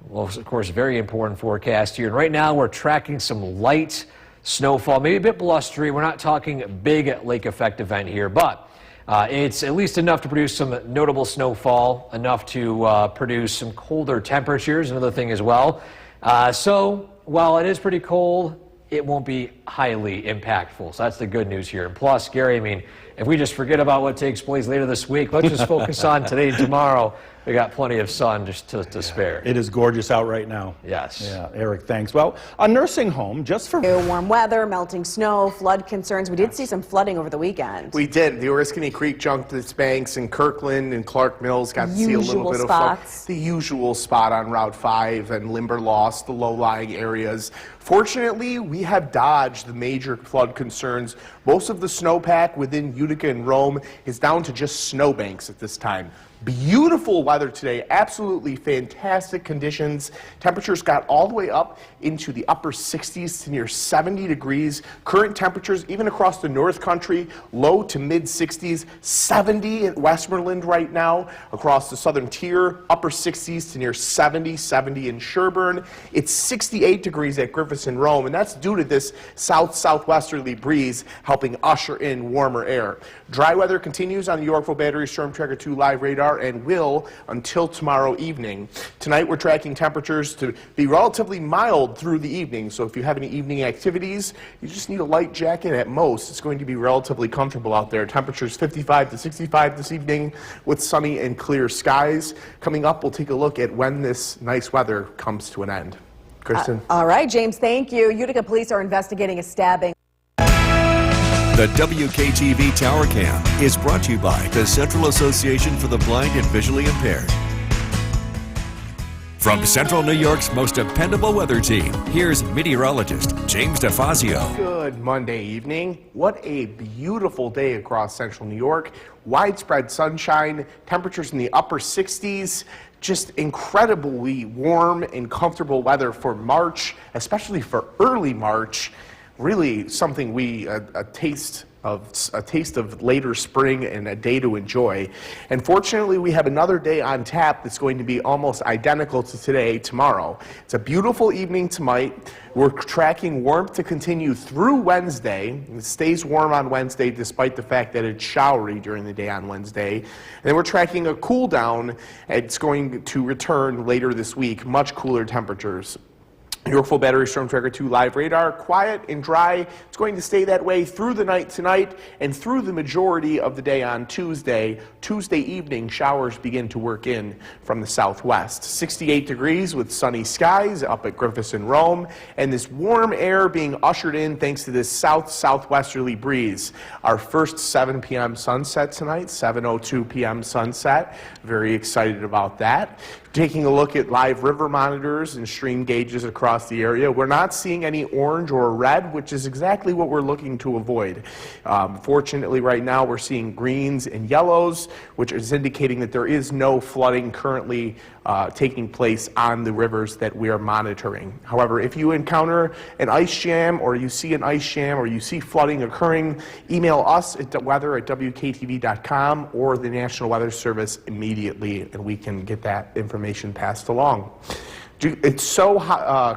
Well, of course, very important forecast here. And right now we're tracking some light snowfall, maybe a bit blustery. We're not talking big lake effect event here, but it's at least enough to produce some notable snowfall, enough to produce some colder temperatures, another thing as well. So while it is pretty cold, it won't be highly impactful. So that's the good news here. And plus, Gary, I mean, if we just forget about what takes place later this week, let's just focus on today and tomorrow. We got plenty of sun just to spare. It is gorgeous out right now. Yes. Yeah, Eric, thanks. Well, a nursing home just for Warm weather, melting snow, flood concerns. We did see some flooding over the weekend. We did. The Oriskany Creek jumped its banks in Kirkland and Clark Mills. Got to see a little bit of the usual spot on Route 5 and Limberlost, the low-lying areas. Fortunately, we have dodged the major flood concerns. Most of the snowpack within Utica and Rome is down to just snowbanks at this time. Beautiful weather today, absolutely fantastic conditions. Temperatures got all the way up into the upper 60s to near 70 degrees. Current temperatures, even across the North Country, low to mid 60s, 70 at Westmoreland right now. Across the southern tier, upper 60s to near 70 in Sherburne. It's 68 degrees at Griffiths and Rome, and that's due to this south-southwesterly breeze helping usher in warmer air. Dry weather continues on the Yorkville Battery Storm Tracker 2 live radar and will until tomorrow evening. Tonight we're tracking temperatures to be relatively mild through the evening, so if you have any evening activities, you just need a light jacket at most. It's going to be relatively comfortable out there. Temperatures 55 to 65 this evening with sunny and clear skies. Coming up, we'll take a look at when this nice weather comes to an end. Kristen? All right, James, thank you. Utica police are investigating a stabbing. The WKTV Tower Cam is brought to you by the Central Association for the Blind and Visually Impaired. From Central New York's most dependable weather team, here's meteorologist James DeFazio. Good Monday evening. What a beautiful day across Central New York. Widespread sunshine, temperatures in the upper 60s. Just incredibly warm and comfortable weather for March, especially for early March. Really something a taste of later spring and a day to enjoy. And fortunately, we have another day on tap that's going to be almost identical to today, tomorrow. It's a beautiful evening tonight. We're tracking warmth to continue through Wednesday. It stays warm on Wednesday despite the fact that it's showery during the day on Wednesday. And then we're tracking a cool down. It's going to return later this week, much cooler temperatures. Yorkville Battery Storm Tracker 2 live radar, quiet and dry. It's going to stay that way through the night tonight and through the majority of the day on Tuesday. Tuesday evening, showers begin to work in from the southwest. 68 degrees with sunny skies up at Griffiths and Rome, and this warm air being ushered in thanks to this south-southwesterly breeze. Our first 7 p.m. sunset tonight, 7:02 p.m. sunset. Very excited about that. Taking a look at live river monitors and stream gauges across the area, we're not seeing any orange or red, which is exactly what we're looking to avoid. Fortunately, right now we're seeing greens and yellows, which is indicating that there is no flooding currently taking place on the rivers that we are monitoring. However, if you encounter an ice jam or you see an ice jam or you see flooding occurring, email us at weather@wktv.com or the National Weather Service immediately, and we can get that information passed along. It's so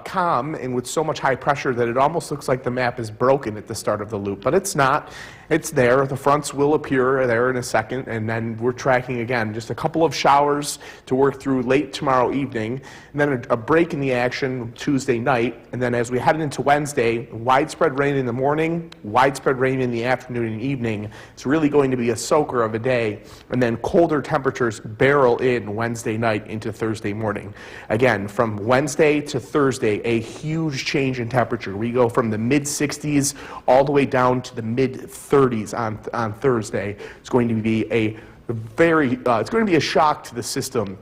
calm and with so much high pressure that it almost looks like the map is broken at the start of the loop, but it's not. It's there. The fronts will appear there in a second, and then we're tracking again just a couple of showers to work through late tomorrow evening, and then a break in the action Tuesday night, and then as we head into Wednesday, widespread rain in the morning, widespread rain in the afternoon and evening. It's really going to be a soaker of a day, and then colder temperatures barrel in Wednesday night into Thursday morning. Again, from Wednesday to Thursday, a huge change in temperature. We go from the mid-60s all the way down to the mid-30s on Thursday. It's going to be a shock to the system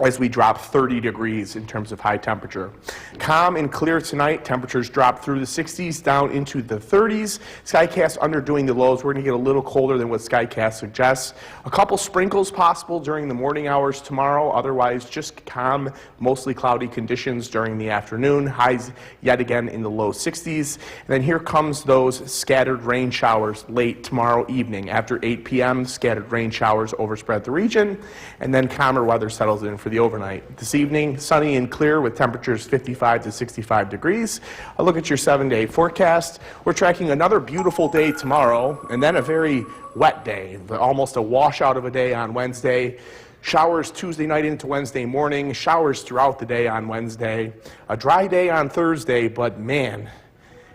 as we drop 30 degrees in terms of high temperature. Calm and clear tonight. Temperatures drop through the 60s down into the 30s. Skycast underdoing the lows. We're going to get a little colder than what Skycast suggests. A couple sprinkles possible during the morning hours tomorrow. Otherwise, just calm, mostly cloudy conditions during the afternoon. Highs yet again in the low 60s. And then here comes those scattered rain showers late tomorrow evening. After 8 p.m., scattered rain showers overspread the region. And then calmer weather settles in for the overnight. This evening, sunny and clear with temperatures 55 to 65 degrees. A look at your 7-day forecast. We're tracking another beautiful day tomorrow, and then a very wet day, almost a washout of a day on Wednesday. Showers Tuesday night into Wednesday morning, showers throughout the day on Wednesday. A dry day on Thursday, but man,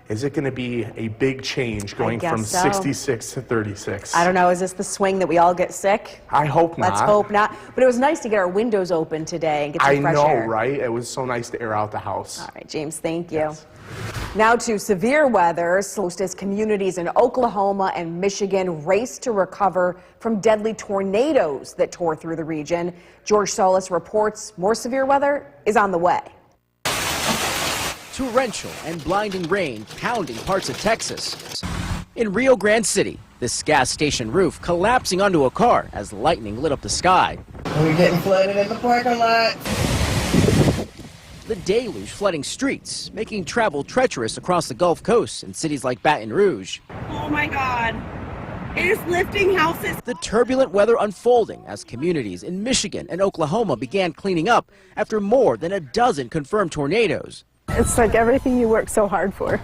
is it going to be a big change going from 66 to 36? I don't know. Is this the swing that we all get sick? I hope not. Let's hope not. But it was nice to get our windows open today and get some fresh air. I know, right? It was so nice to air out the house. All right, James, thank you. Yes. Now to severe weather. As communities in Oklahoma and Michigan race to recover from deadly tornadoes that tore through the region. George Solis reports more severe weather is on the way. Torrential and blinding rain pounding parts of Texas. In Rio Grande City, this gas station roof collapsing onto a car as lightning lit up the sky. We're getting flooded in the parking lot. The deluge flooding streets, making travel treacherous across the Gulf Coast in cities like Baton Rouge. Oh my God. It is lifting houses. The turbulent weather unfolding as communities in Michigan and Oklahoma began cleaning up after more than a dozen confirmed tornadoes. It's like everything you work so hard for.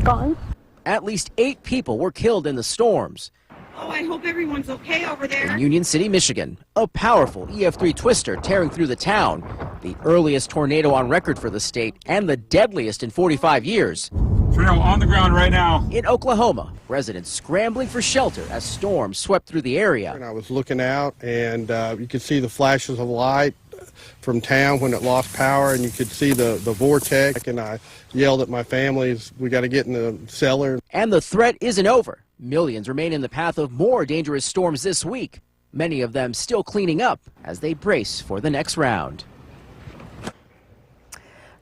Gone. At least 8 people were killed in the storms. Oh, I hope everyone's okay over there. In Union City, Michigan, a powerful EF3 twister tearing through the town, the earliest tornado on record for the state and the deadliest in 45 years. Tornado on the ground right now. In Oklahoma, residents scrambling for shelter as storms swept through the area. And I was looking out, and you could see the flashes of light from town when it lost power, and you could see the vortex, and I yelled at my families, we got to get in the cellar. And the threat isn't over. Millions remain in the path of more dangerous storms this week, many of them still cleaning up as they brace for the next round.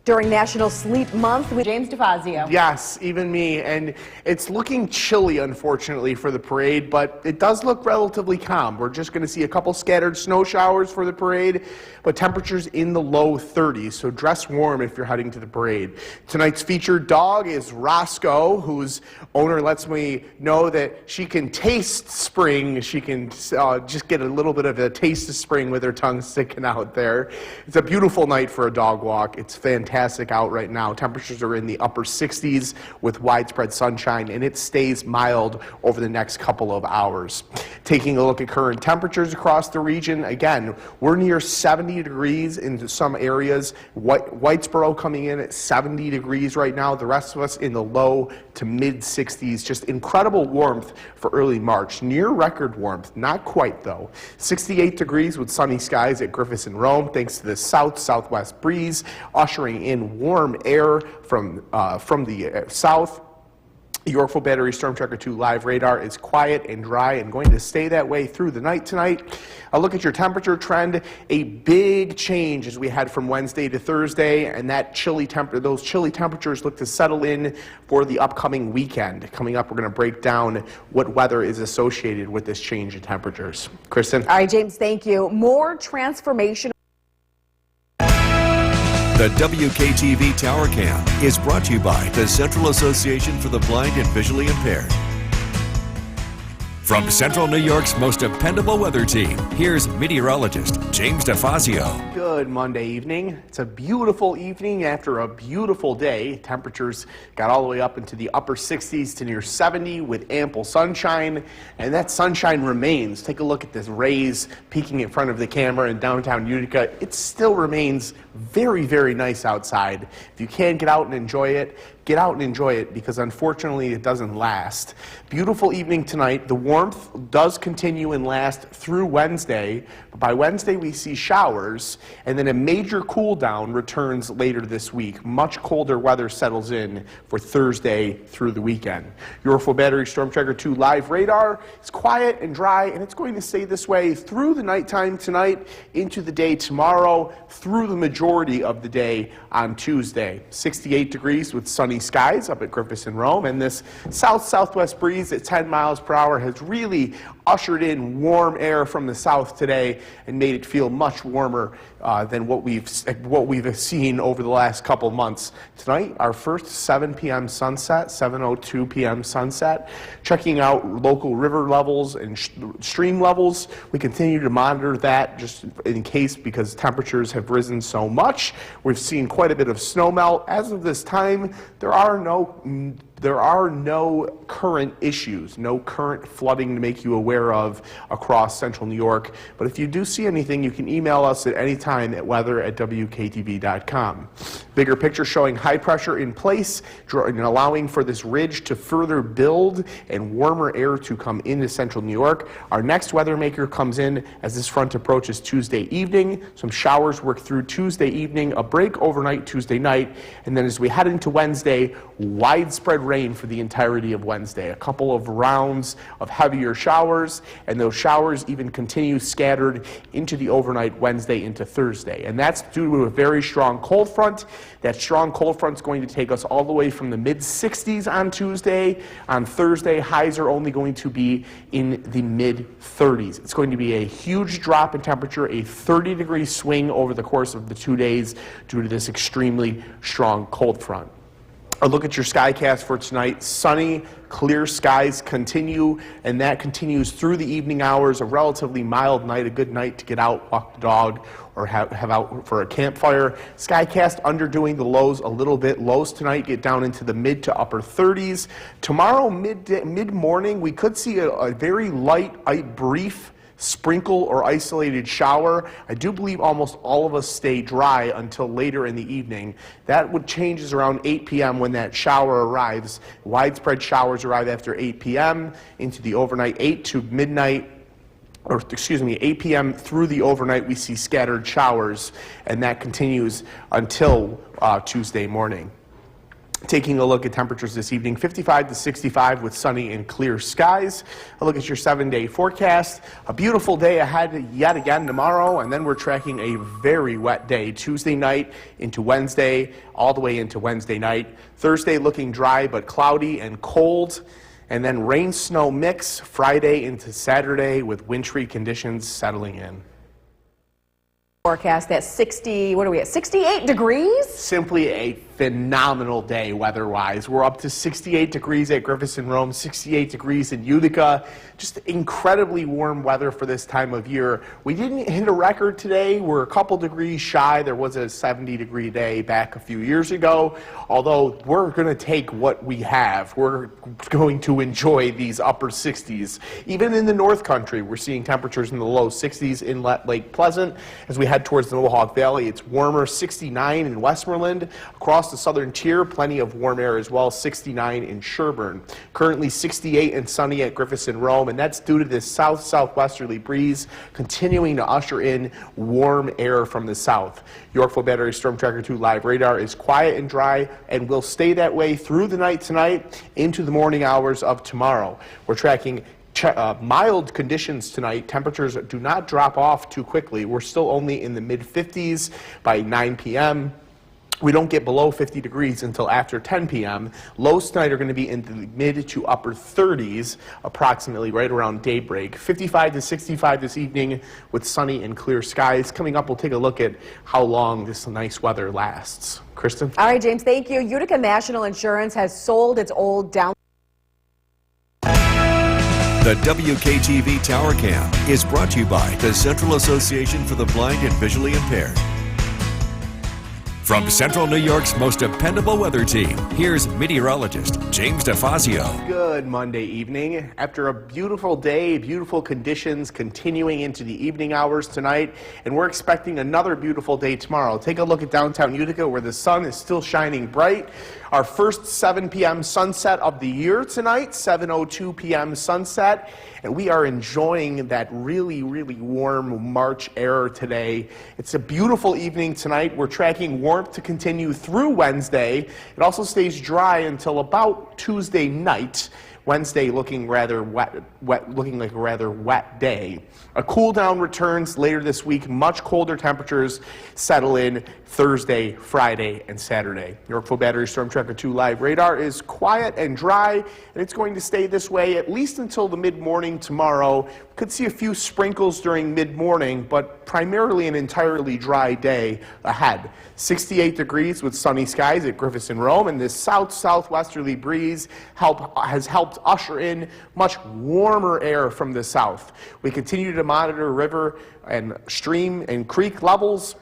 During National Sleep Month with James DeFazio. Yes, even me. And it's looking chilly, unfortunately, for the parade, but it does look relatively calm. We're just going to see a couple scattered snow showers for the parade, but temperatures in the low 30s, so dress warm if you're heading to the parade. Tonight's featured dog is Roscoe, whose owner lets me know that she can taste spring. She can just get a little bit of a taste of spring with her tongue sticking out there. It's a beautiful night for a dog walk. It's fantastic out right now. Temperatures are in the upper 60s with widespread sunshine, and it stays mild over the next couple of hours. Taking a look at current temperatures across the region, again, we're near 70 degrees in some areas. Whitesboro coming in at 70 degrees right now. The rest of us in the low to mid 60s. Just incredible warmth for early March. Near record warmth, not quite though. 68 degrees with sunny skies at Griffiths and Rome, thanks to the south-southwest breeze, ushering in warm air from the south. Yorkville Battery Storm Tracker 2 live radar is quiet and dry and going to stay that way through the night tonight. A look at your temperature trend, a big change as we head from Wednesday to Thursday, and that those chilly temperatures look to settle in for the upcoming weekend. Coming up, we're going to break down what weather is associated with this change in temperatures. Kristen? All right, James, thank you. More transformation. The WKTV Tower Cam is brought to you by the Central Association for the Blind and Visually Impaired. From Central New York's most dependable weather team, here's meteorologist James DeFazio. Good Monday evening. It's a beautiful evening after a beautiful day. Temperatures got all the way up into the upper 60s to near 70 with ample sunshine, and that sunshine remains. Take a look at this rays peeking in front of the camera in downtown Utica. It still remains very, very nice outside. If you can get out and enjoy it, get out and enjoy it because unfortunately it doesn't last. Beautiful evening tonight. The warmth does continue and last through Wednesday. But by Wednesday we see showers, and then a major cool down returns later this week. Much colder weather settles in for Thursday through the weekend. Your full battery Storm Tracker 2 live radar is quiet and dry, and it's going to stay this way through the nighttime tonight, into the day tomorrow, through the majority of the day on Tuesday. 68 degrees with sunny skies up at Griffiths and Rome, and this south-southwest breeze at 10 miles per hour has really ushered in warm air from the south today and made it feel much warmer than what we've seen over the last couple months. Tonight, our first 7 p.m. sunset, 7:02 p.m. sunset. Checking out local river levels and stream levels. We continue to monitor that just in case, because temperatures have risen so much. We've seen quite a bit of snow melt. As of this time, there are no current issues, no current flooding to make you aware of across central New York. But if you do see anything, you can email us at any time at weather@wktv.com. Bigger picture showing high pressure in place and allowing for this ridge to further build and warmer air to come into central New York. Our next weather maker comes in as this front approaches Tuesday evening. Some showers work through Tuesday evening, a break overnight Tuesday night, and then as we head into Wednesday, widespread rain for the entirety of Wednesday. A couple of rounds of heavier showers, and those showers even continue scattered into the overnight Wednesday into Thursday. And that's due to a very strong cold front. That strong cold front is going to take us all the way from the mid-60s on Tuesday. On Thursday, highs are only going to be in the mid-30s. It's going to be a huge drop in temperature, a 30-degree swing over the course of the 2 days due to this extremely strong cold front. A look at your skycast for tonight. Sunny, clear skies continue, and that continues through the evening hours. A relatively mild night, a good night to get out, walk the dog, or have out for a campfire. Skycast underdoing the lows a little bit. Lows tonight get down into the mid to upper 30s. Tomorrow, mid-morning, we could see a very light, brief sprinkle or isolated shower. I do believe almost all of us stay dry until later in the evening. That would changes around 8 p.m. when that shower arrives. Widespread showers arrive after 8 p.m. into the overnight, 8 to midnight, or excuse me, 8 p.m. through the overnight, we see scattered showers, and that continues until Tuesday morning. Taking a look at temperatures this evening, 55 to 65 with sunny and clear skies. A look at your 7-day forecast. A beautiful day ahead yet again tomorrow, and then we're tracking a very wet day Tuesday night into Wednesday, all the way into Wednesday night. Thursday looking dry but cloudy and cold, and then rain-snow mix Friday into Saturday with wintry conditions settling in. Forecast at 68 degrees? Simply a phenomenal day weather-wise. We're up to 68 degrees at Griffiths and Rome, 68 degrees in Utica. Just incredibly warm weather for this time of year. We didn't hit a record today. We're a couple degrees shy. There was a 70-degree day back a few years ago. Although we're going to take what we have. We're going to enjoy these upper 60s. Even in the North Country, we're seeing temperatures in the low 60s in Lake Pleasant. As we head towards the Mohawk Valley, it's warmer, 69 in Westmoreland. Across the southern tier, plenty of warm air as well, 69 in Sherburne. Currently 68 and sunny at Griffiths and Rome, and that's due to this south-southwesterly breeze continuing to usher in warm air from the south. Yorkville Battery Storm Tracker 2 live radar is quiet and dry and will stay that way through the night tonight into the morning hours of tomorrow. We're tracking mild conditions tonight. Temperatures do not drop off too quickly. We're still only in the mid-50s by 9 p.m. We don't get below 50 degrees until after 10 p.m. Lows tonight are going to be in the mid to upper 30s, approximately right around daybreak. 55 to 65 this evening with sunny and clear skies. Coming up, we'll take a look at how long this nice weather lasts. Kristen? All right, James, thank you. Utica National Insurance has sold its old down. The WKTV Tower Cam is brought to you by the Central Association for the Blind and Visually Impaired. From Central New York's most dependable weather team, here's meteorologist James DeFazio. Good Monday evening. After a beautiful day, beautiful conditions continuing into the evening hours tonight, and we're expecting another beautiful day tomorrow. Take a look at downtown Utica where the sun is still shining bright. Our first 7 p.m. sunset of the year tonight, 7:02 p.m. sunset, and we are enjoying that really, really warm March air today. It's a beautiful evening tonight. We're tracking warmth to continue through Wednesday. It also stays dry until about Tuesday night. Wednesday looking rather wet, looking like a rather wet day. A cool down returns later this week. Much colder temperatures settle in Thursday, Friday, and Saturday. Yorkville Battery Storm Tracker 2 live radar is quiet and dry, and it's going to stay this way at least until the mid-morning tomorrow. We could see a few sprinkles during mid-morning, but primarily an entirely dry day ahead. 68 degrees with sunny skies at Griffiths and Rome, and this south-southwesterly breeze has helped usher in much warmer air from the south. We continue to monitor river and stream and creek levels,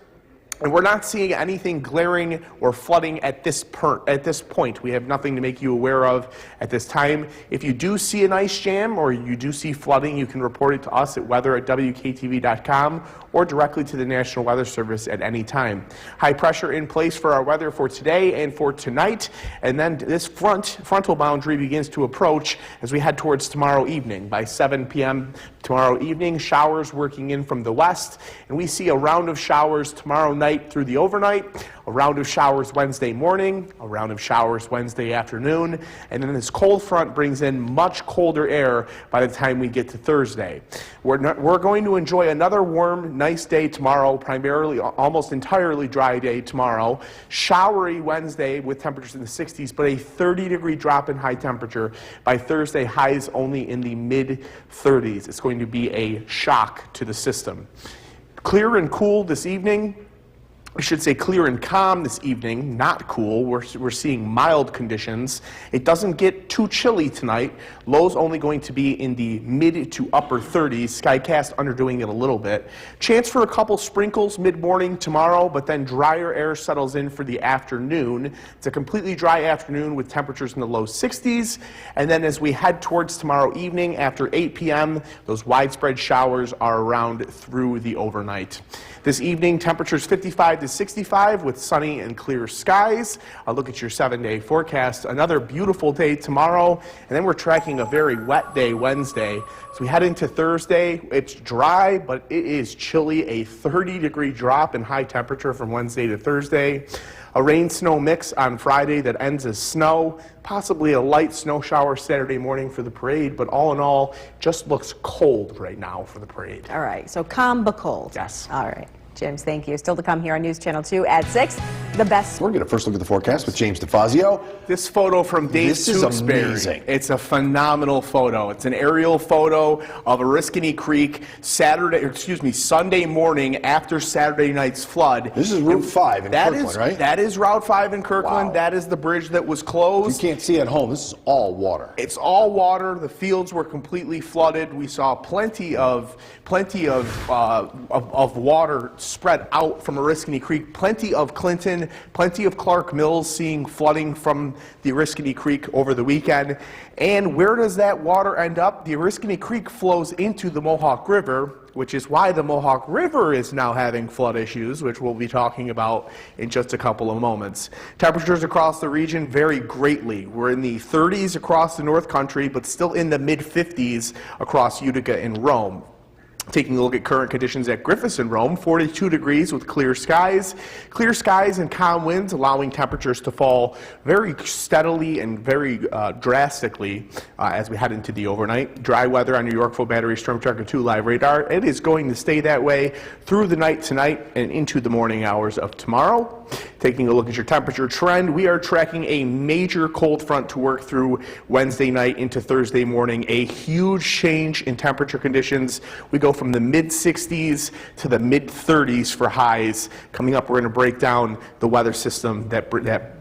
and we're not seeing anything glaring or flooding at this point. We have nothing to make you aware of at this time. If you do see an ice jam or you do see flooding, you can report it to us at weather@wktv.com or directly to the National Weather Service at any time. High pressure in place for our weather for today and for tonight, and then this frontal boundary begins to approach as we head towards tomorrow evening. By 7 p.m. tomorrow evening, showers working in from the west, and we see a round of showers tomorrow night through the overnight, a round of showers Wednesday morning, a round of showers Wednesday afternoon, and then this cold front brings in much colder air by the time we get to Thursday. We're going to enjoy another warm, nice day tomorrow, primarily almost entirely dry day tomorrow. Showery Wednesday with temperatures in the 60s, but a 30-degree drop in high temperature. By Thursday, highs only in the mid-30s. It's going to be a shock to the system. Clear and cool this evening. I should say clear and calm this evening, not cool. We're seeing mild conditions. It doesn't get too chilly tonight. Lows only going to be in the mid to upper 30s. Skycast underdoing it a little bit. Chance for a couple sprinkles mid-morning tomorrow, but then drier air settles in for the afternoon. It's a completely dry afternoon with temperatures in the low 60s. And then as we head towards tomorrow evening after 8 p.m., those widespread showers are around through the overnight. This evening, temperatures 55 to 65 with sunny and clear skies. I'll look at your 7-day forecast. Another beautiful day tomorrow, and then we're tracking a very wet day Wednesday. So we head into Thursday. It's dry, but it is chilly. A 30-degree drop in high temperature from Wednesday to Thursday. A rain-snow mix on Friday that ends as snow, possibly a light snow shower Saturday morning for the parade, but all in all, just looks cold right now for the parade. All right, so calm but cold. Yes. All right. James, thank you. Still to come here on News Channel 2 at 6. The best. We're going to first look at the forecast with James DeFazio. This photo from Dave This is Tewksbury. amazing. It's a phenomenal photo. It's an aerial photo of Oriskany Creek Sunday morning after Saturday night's flood. This is Route 5 in Kirkland, right? That is Route 5 in Kirkland. Wow. That is the bridge that was closed. You can't see at home. This is all water. It's all water. The fields were completely flooded. We saw plenty of water spread out from Oriskany Creek. Plenty of Clinton, plenty of Clark Mills seeing flooding from the Oriskany Creek over the weekend. And where does that water end up? The Oriskany Creek flows into the Mohawk River, which is why the Mohawk River is now having flood issues, which we'll be talking about in just a couple of moments. Temperatures across the region vary greatly. We're in the 30s across the North Country, but still in the mid-50s across Utica and Rome. Taking a look at current conditions at Griffiths and Rome, 42 degrees with clear skies. Clear skies and calm winds allowing temperatures to fall very steadily and very drastically as we head into the overnight. Dry weather on your Yorkville Battery Storm Tracker 2 live radar. It is going to stay that way through the night tonight and into the morning hours of tomorrow. Taking a look at your temperature trend, we are tracking a major cold front to work through Wednesday night into Thursday morning. A huge change in temperature conditions. We go from the mid-60s to the mid-30s for highs. Coming up, we're going to break down the weather system that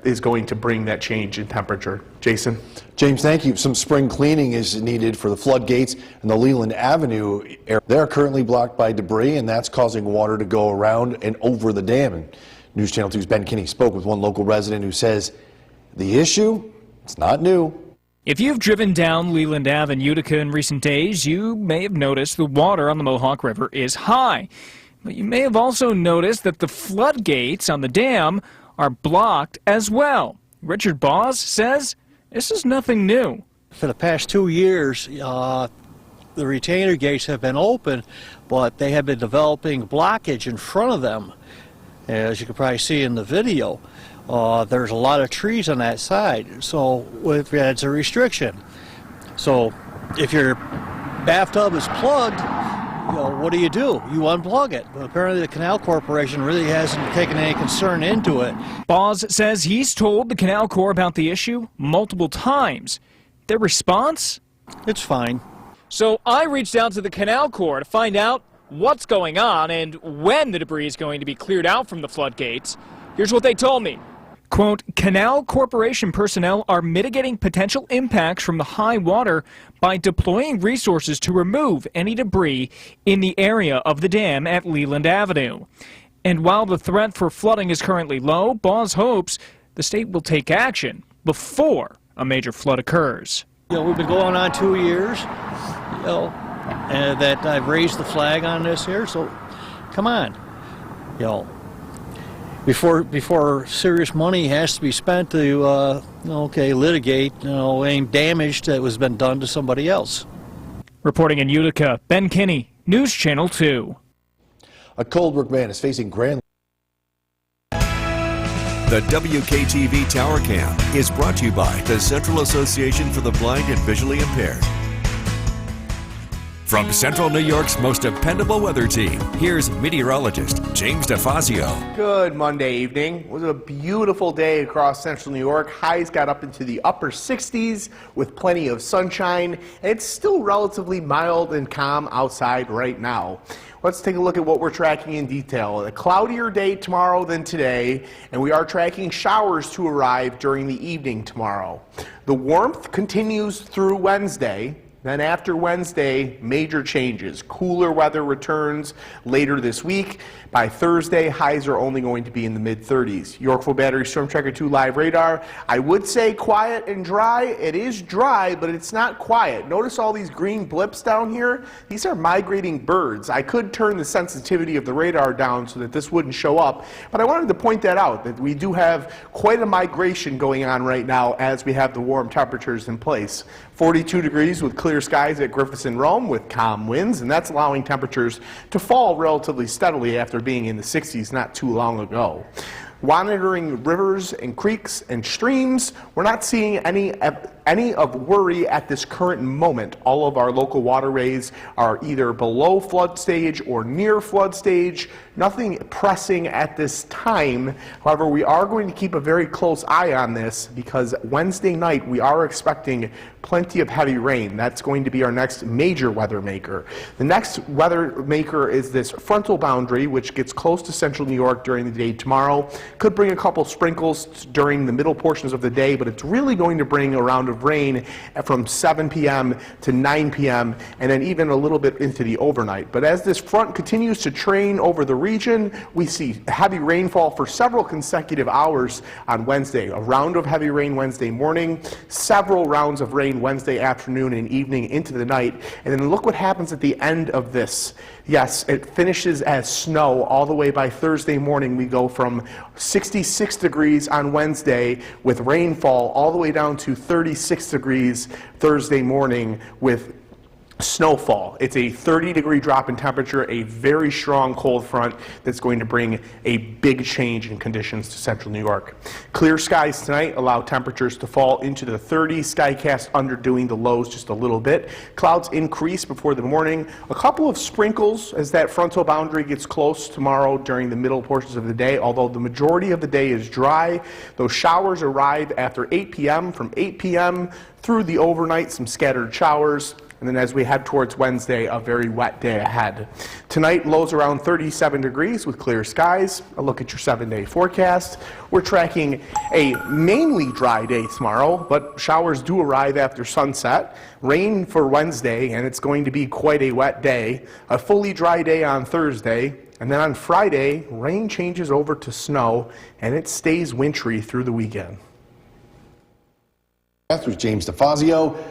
is going to bring that change in temperature. Jason? James, thank you. Some spring cleaning is needed for the floodgates and the Leland Avenue area. They're currently blocked by debris, and that's causing water to go around and over the dam. And News Channel 2's Ben Kinney spoke with one local resident who says the issue, it's not new. If you've driven down Leland Ave in Utica in recent days, you may have noticed the water on the Mohawk River is high. But you may have also noticed that the floodgates on the dam are blocked as well. Richard Boz says this is nothing new. For the past 2 years, the retainer gates have been open, but they have been developing blockage in front of them. As you can probably see in the video, there's a lot of trees on that side, so it's a restriction. So if your bathtub is plugged, what do? You unplug it. But apparently the Canal Corporation really hasn't taken any concern into it. Boz says he's told the Canal Corps about the issue multiple times. Their response? It's fine. So I reached out to the Canal Corps to find out what's going on and when the debris is going to be cleared out from the floodgates. Here's what they told me. Quote, Canal Corporation personnel are mitigating potential impacts from the high water by deploying resources to remove any debris in the area of the dam at Leland Avenue. And while the threat for flooding is currently low, Boz hopes the state will take action before a major flood occurs. We've been going on 2 years, and that I've raised the flag on this here, so come on, Before serious money has to be spent to, litigate, any damage that was been done to somebody else. Reporting in Utica, Ben Kinney, News Channel 2. A Coldbrook man is facing grand. The WKTV Tower Cam is brought to you by the Central Association for the Blind and Visually Impaired. From Central New York's most dependable weather team, here's meteorologist James DeFazio. Good Monday evening. It was a beautiful day across Central New York. Highs got up into the upper 60s with plenty of sunshine. And it's still relatively mild and calm outside right now. Let's take a look at what we're tracking in detail. A cloudier day tomorrow than today, and we are tracking showers to arrive during the evening tomorrow. The warmth continues through Wednesday. Then after Wednesday, major changes. Cooler weather returns later this week. By Thursday, highs are only going to be in the mid-30s. Yorkville Battery Storm Tracker 2 live radar. I would say quiet and dry. It is dry, but it's not quiet. Notice all these green blips down here? These are migrating birds. I could turn the sensitivity of the radar down so that this wouldn't show up, but I wanted to point that out, that we do have quite a migration going on right now as we have the warm temperatures in place. 42 degrees with clear skies at Griffiths and Rome with calm winds, and that's allowing temperatures to fall relatively steadily after being in the 60s not too long ago. Monitoring rivers and creeks and streams, we're not seeing any of worry at this current moment. All of our local waterways are either below flood stage or near flood stage. Nothing pressing at this time. However, we are going to keep a very close eye on this because Wednesday night we are expecting plenty of heavy rain. That's going to be our next major weather maker. The next weather maker is this frontal boundary, which gets close to central New York during the day tomorrow. Could bring a couple sprinkles during the middle portions of the day, but it's really going to bring a round of rain from 7 p.m. to 9 p.m. and then even a little bit into the overnight. But as this front continues to train over the region, we see heavy rainfall for several consecutive hours on Wednesday. A round of heavy rain Wednesday morning, several rounds of rain Wednesday afternoon and evening into the night. And then look what happens at the end of this. Yes, it finishes as snow all the way by Thursday morning. We go from 66 degrees on Wednesday with rainfall all the way down to 36 degrees Thursday morning with snowfall. It's a 30-degree drop in temperature, a very strong cold front that's going to bring a big change in conditions to central New York. Clear skies tonight allow temperatures to fall into the 30s. Skycast underdoing the lows just a little bit. Clouds increase before the morning. A couple of sprinkles as that frontal boundary gets close tomorrow during the middle portions of the day, although the majority of the day is dry. Those showers arrive after 8 p.m. From 8 p.m. through the overnight, some scattered showers. And then as we head towards Wednesday, a very wet day ahead. Tonight, lows around 37 degrees with clear skies. A look at your 7-day forecast. We're tracking a mainly dry day tomorrow, but showers do arrive after sunset. Rain for Wednesday, and it's going to be quite a wet day. A fully dry day on Thursday. And then on Friday, rain changes over to snow, and it stays wintry through the weekend. That was James DeFazio.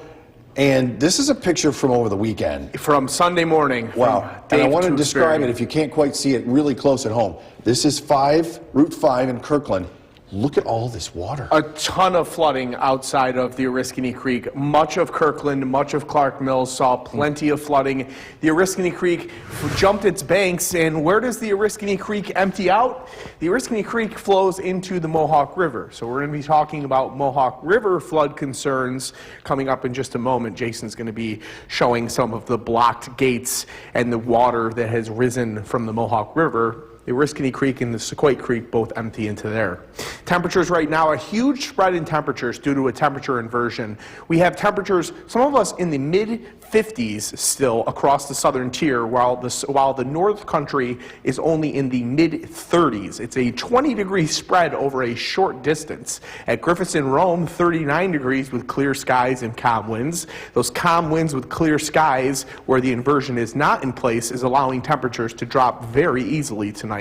And this is a picture from over the weekend. From Sunday morning. Wow. And I want to describe it if you can't quite see it really close at home. This is Route 5 in Kirkland. Look at all this water. A ton of flooding outside of the Oriskany Creek. Much of Kirkland, much of Clark Mills saw plenty of flooding. The Oriskany Creek jumped its banks, and where does the Oriskany Creek empty out? The Oriskany Creek flows into the Mohawk River. So we're going to be talking about Mohawk River flood concerns coming up in just a moment. Jason's going to be showing some of the blocked gates and the water that has risen from the Mohawk River. The Oriskany Creek and the Sequoia Creek both empty into there. Temperatures right now, a huge spread in temperatures due to a temperature inversion. We have temperatures, some of us in the mid-50s still across the southern tier, while the North Country is only in the mid-30s. It's a 20-degree spread over a short distance. At Griffiths and Rome, 39 degrees with clear skies and calm winds. Those calm winds with clear skies, where the inversion is not in place, is allowing temperatures to drop very easily tonight.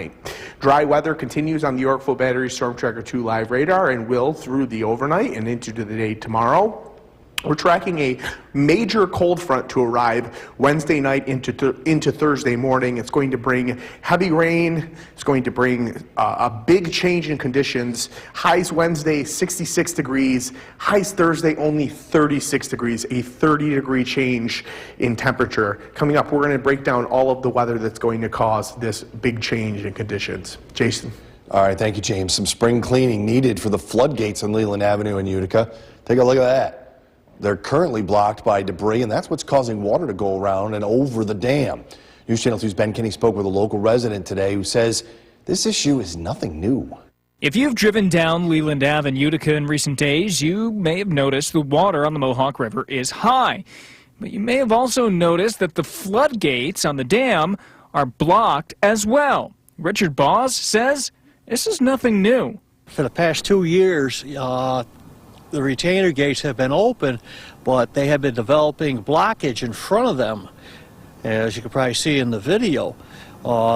Dry weather continues on the Yorkville Battery Storm Tracker 2 live radar and will through the overnight and into the day tomorrow. We're tracking a major cold front to arrive Wednesday night into Thursday morning. It's going to bring heavy rain. It's going to bring a big change in conditions. Highs Wednesday, 66 degrees. Highs Thursday, only 36 degrees, a 30-degree change in temperature. Coming up, we're going to break down all of the weather that's going to cause this big change in conditions. Jason. All right, thank you, James. Some spring cleaning needed for the floodgates on Leland Avenue in Utica. Take a look at that. They're currently blocked by debris, and that's what's causing water to go around and over the dam. News Channel 2's Ben Kinney spoke with a local resident today who says this issue is nothing new. If you've driven down Leland Ave in Utica in recent days, you may have noticed the water on the Mohawk River is high. But you may have also noticed that the floodgates on the dam are blocked as well. Richard Boss says this is nothing new. For the past 2 years, the retainer gates have been open, but they have been developing blockage in front of them. As you can probably see in the video,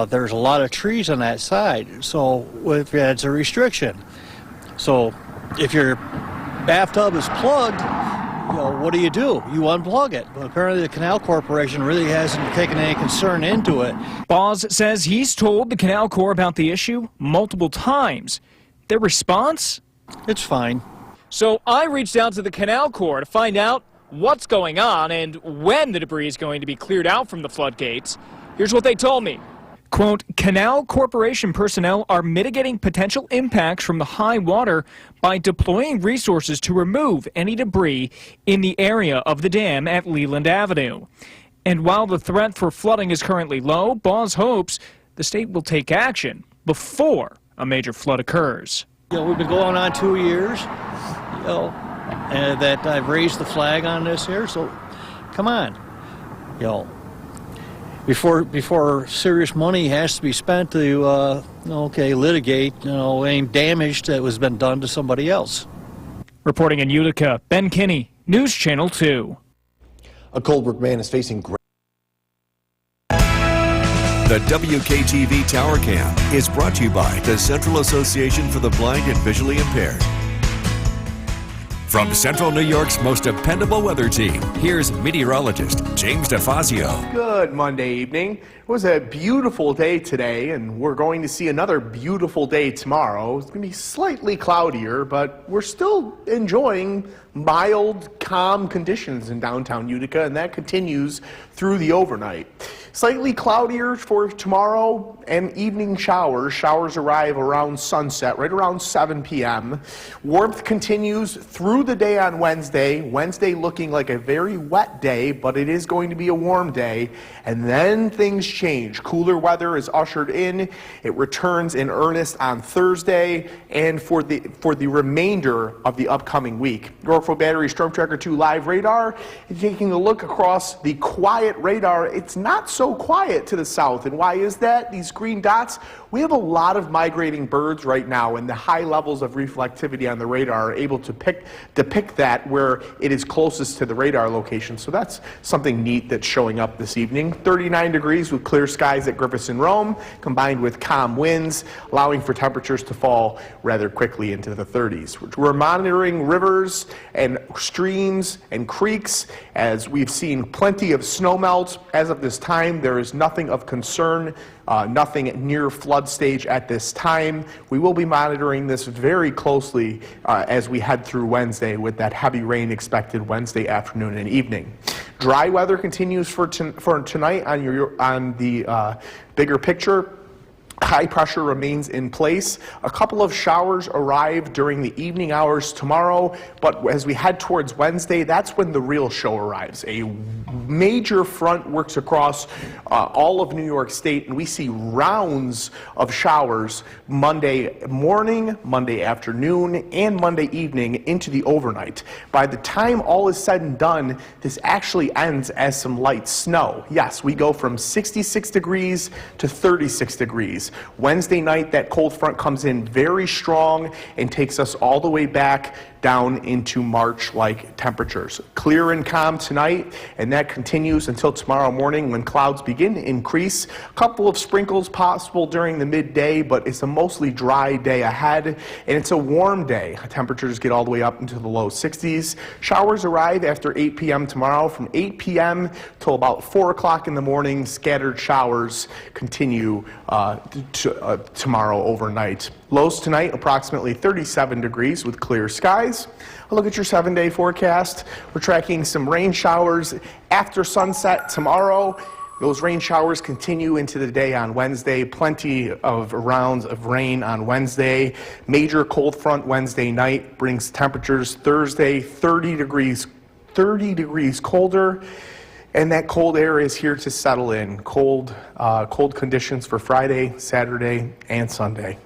there's a lot of trees on that side, so that's a restriction. So if your bathtub is plugged, what do? You unplug it. But apparently the Canal Corporation really hasn't taken any concern into it. Boz says he's told the Canal Corps about the issue multiple times. Their response? It's fine. So I reached out to the Canal Corps to find out what's going on and when the debris is going to be cleared out from the floodgates. Here's what they told me. Quote, Canal Corporation personnel are mitigating potential impacts from the high water by deploying resources to remove any debris in the area of the dam at Leland Avenue. And while the threat for flooding is currently low, Boz hopes the state will take action before a major flood occurs. We've been going on 2 years, and that I've raised the flag on this here, so come on. Before serious money has to be spent to, litigate, any damage that was been done to somebody else. Reporting in Utica, Ben Kinney, News Channel 2. A Coldbrook man is facing great. The WKTV Tower Cam is brought to you by the Central Association for the Blind and Visually Impaired. From Central New York's most dependable weather team, here's meteorologist James DeFazio. Good Monday evening. It was a beautiful day today, and we're going to see another beautiful day tomorrow. It's going to be slightly cloudier, but we're still enjoying mild, calm conditions in downtown Utica, and that continues through the overnight. Slightly cloudier for tomorrow and evening showers. Showers arrive around sunset, right around 7 p.m. Warmth continues through the day on Wednesday. Wednesday looking like a very wet day, but it is going to be a warm day. And then things change. Cooler weather is ushered in. It returns in earnest on Thursday and for the remainder of the upcoming week. Yorkville Battery Storm Tracker 2 live radar. Taking a look across the quiet radar, it's not so quiet to the south. And why is that? These green dots, we have a lot of migrating birds right now, and the high levels of reflectivity on the radar are able to depict that where it is closest to the radar location. So that's something neat that's showing up this evening. 39 degrees with clear skies at Griffiths and Rome, combined with calm winds, allowing for temperatures to fall rather quickly into the 30s. We're monitoring rivers and streams and creeks as we've seen plenty of snowmelt. As of this time, there is nothing of concern Nothing near flood stage at this time. We will be monitoring this very closely as we head through Wednesday with that heavy rain expected Wednesday afternoon and evening. Dry weather continues for tonight on the bigger picture. High pressure remains in place. A couple of showers arrive during the evening hours tomorrow, but as we head towards Wednesday, that's when the real show arrives. A major front works across all of New York State, and we see rounds of showers Monday morning, Monday afternoon, and Monday evening into the overnight. By the time all is said and done, this actually ends as some light snow. Yes, we go from 66 degrees to 36 degrees. Wednesday night, that cold front comes in very strong and takes us all the way back down into March-like temperatures. Clear and calm tonight, and that continues until tomorrow morning when clouds begin to increase. A couple of sprinkles possible during the midday, but it's a mostly dry day ahead, and it's a warm day. Temperatures get all the way up into the low 60s. Showers arrive after 8 p.m. tomorrow. From 8 p.m. till about 4 o'clock in the morning, scattered showers continue tomorrow overnight. Lows tonight, approximately 37 degrees with clear skies. A look at your 7-day forecast. We're tracking some rain showers after sunset tomorrow. Those rain showers continue into the day on Wednesday. Plenty of rounds of rain on Wednesday. Major cold front Wednesday night brings temperatures Thursday 30 degrees colder. And that cold air is here to settle in. Cold conditions for Friday, Saturday, and Sunday.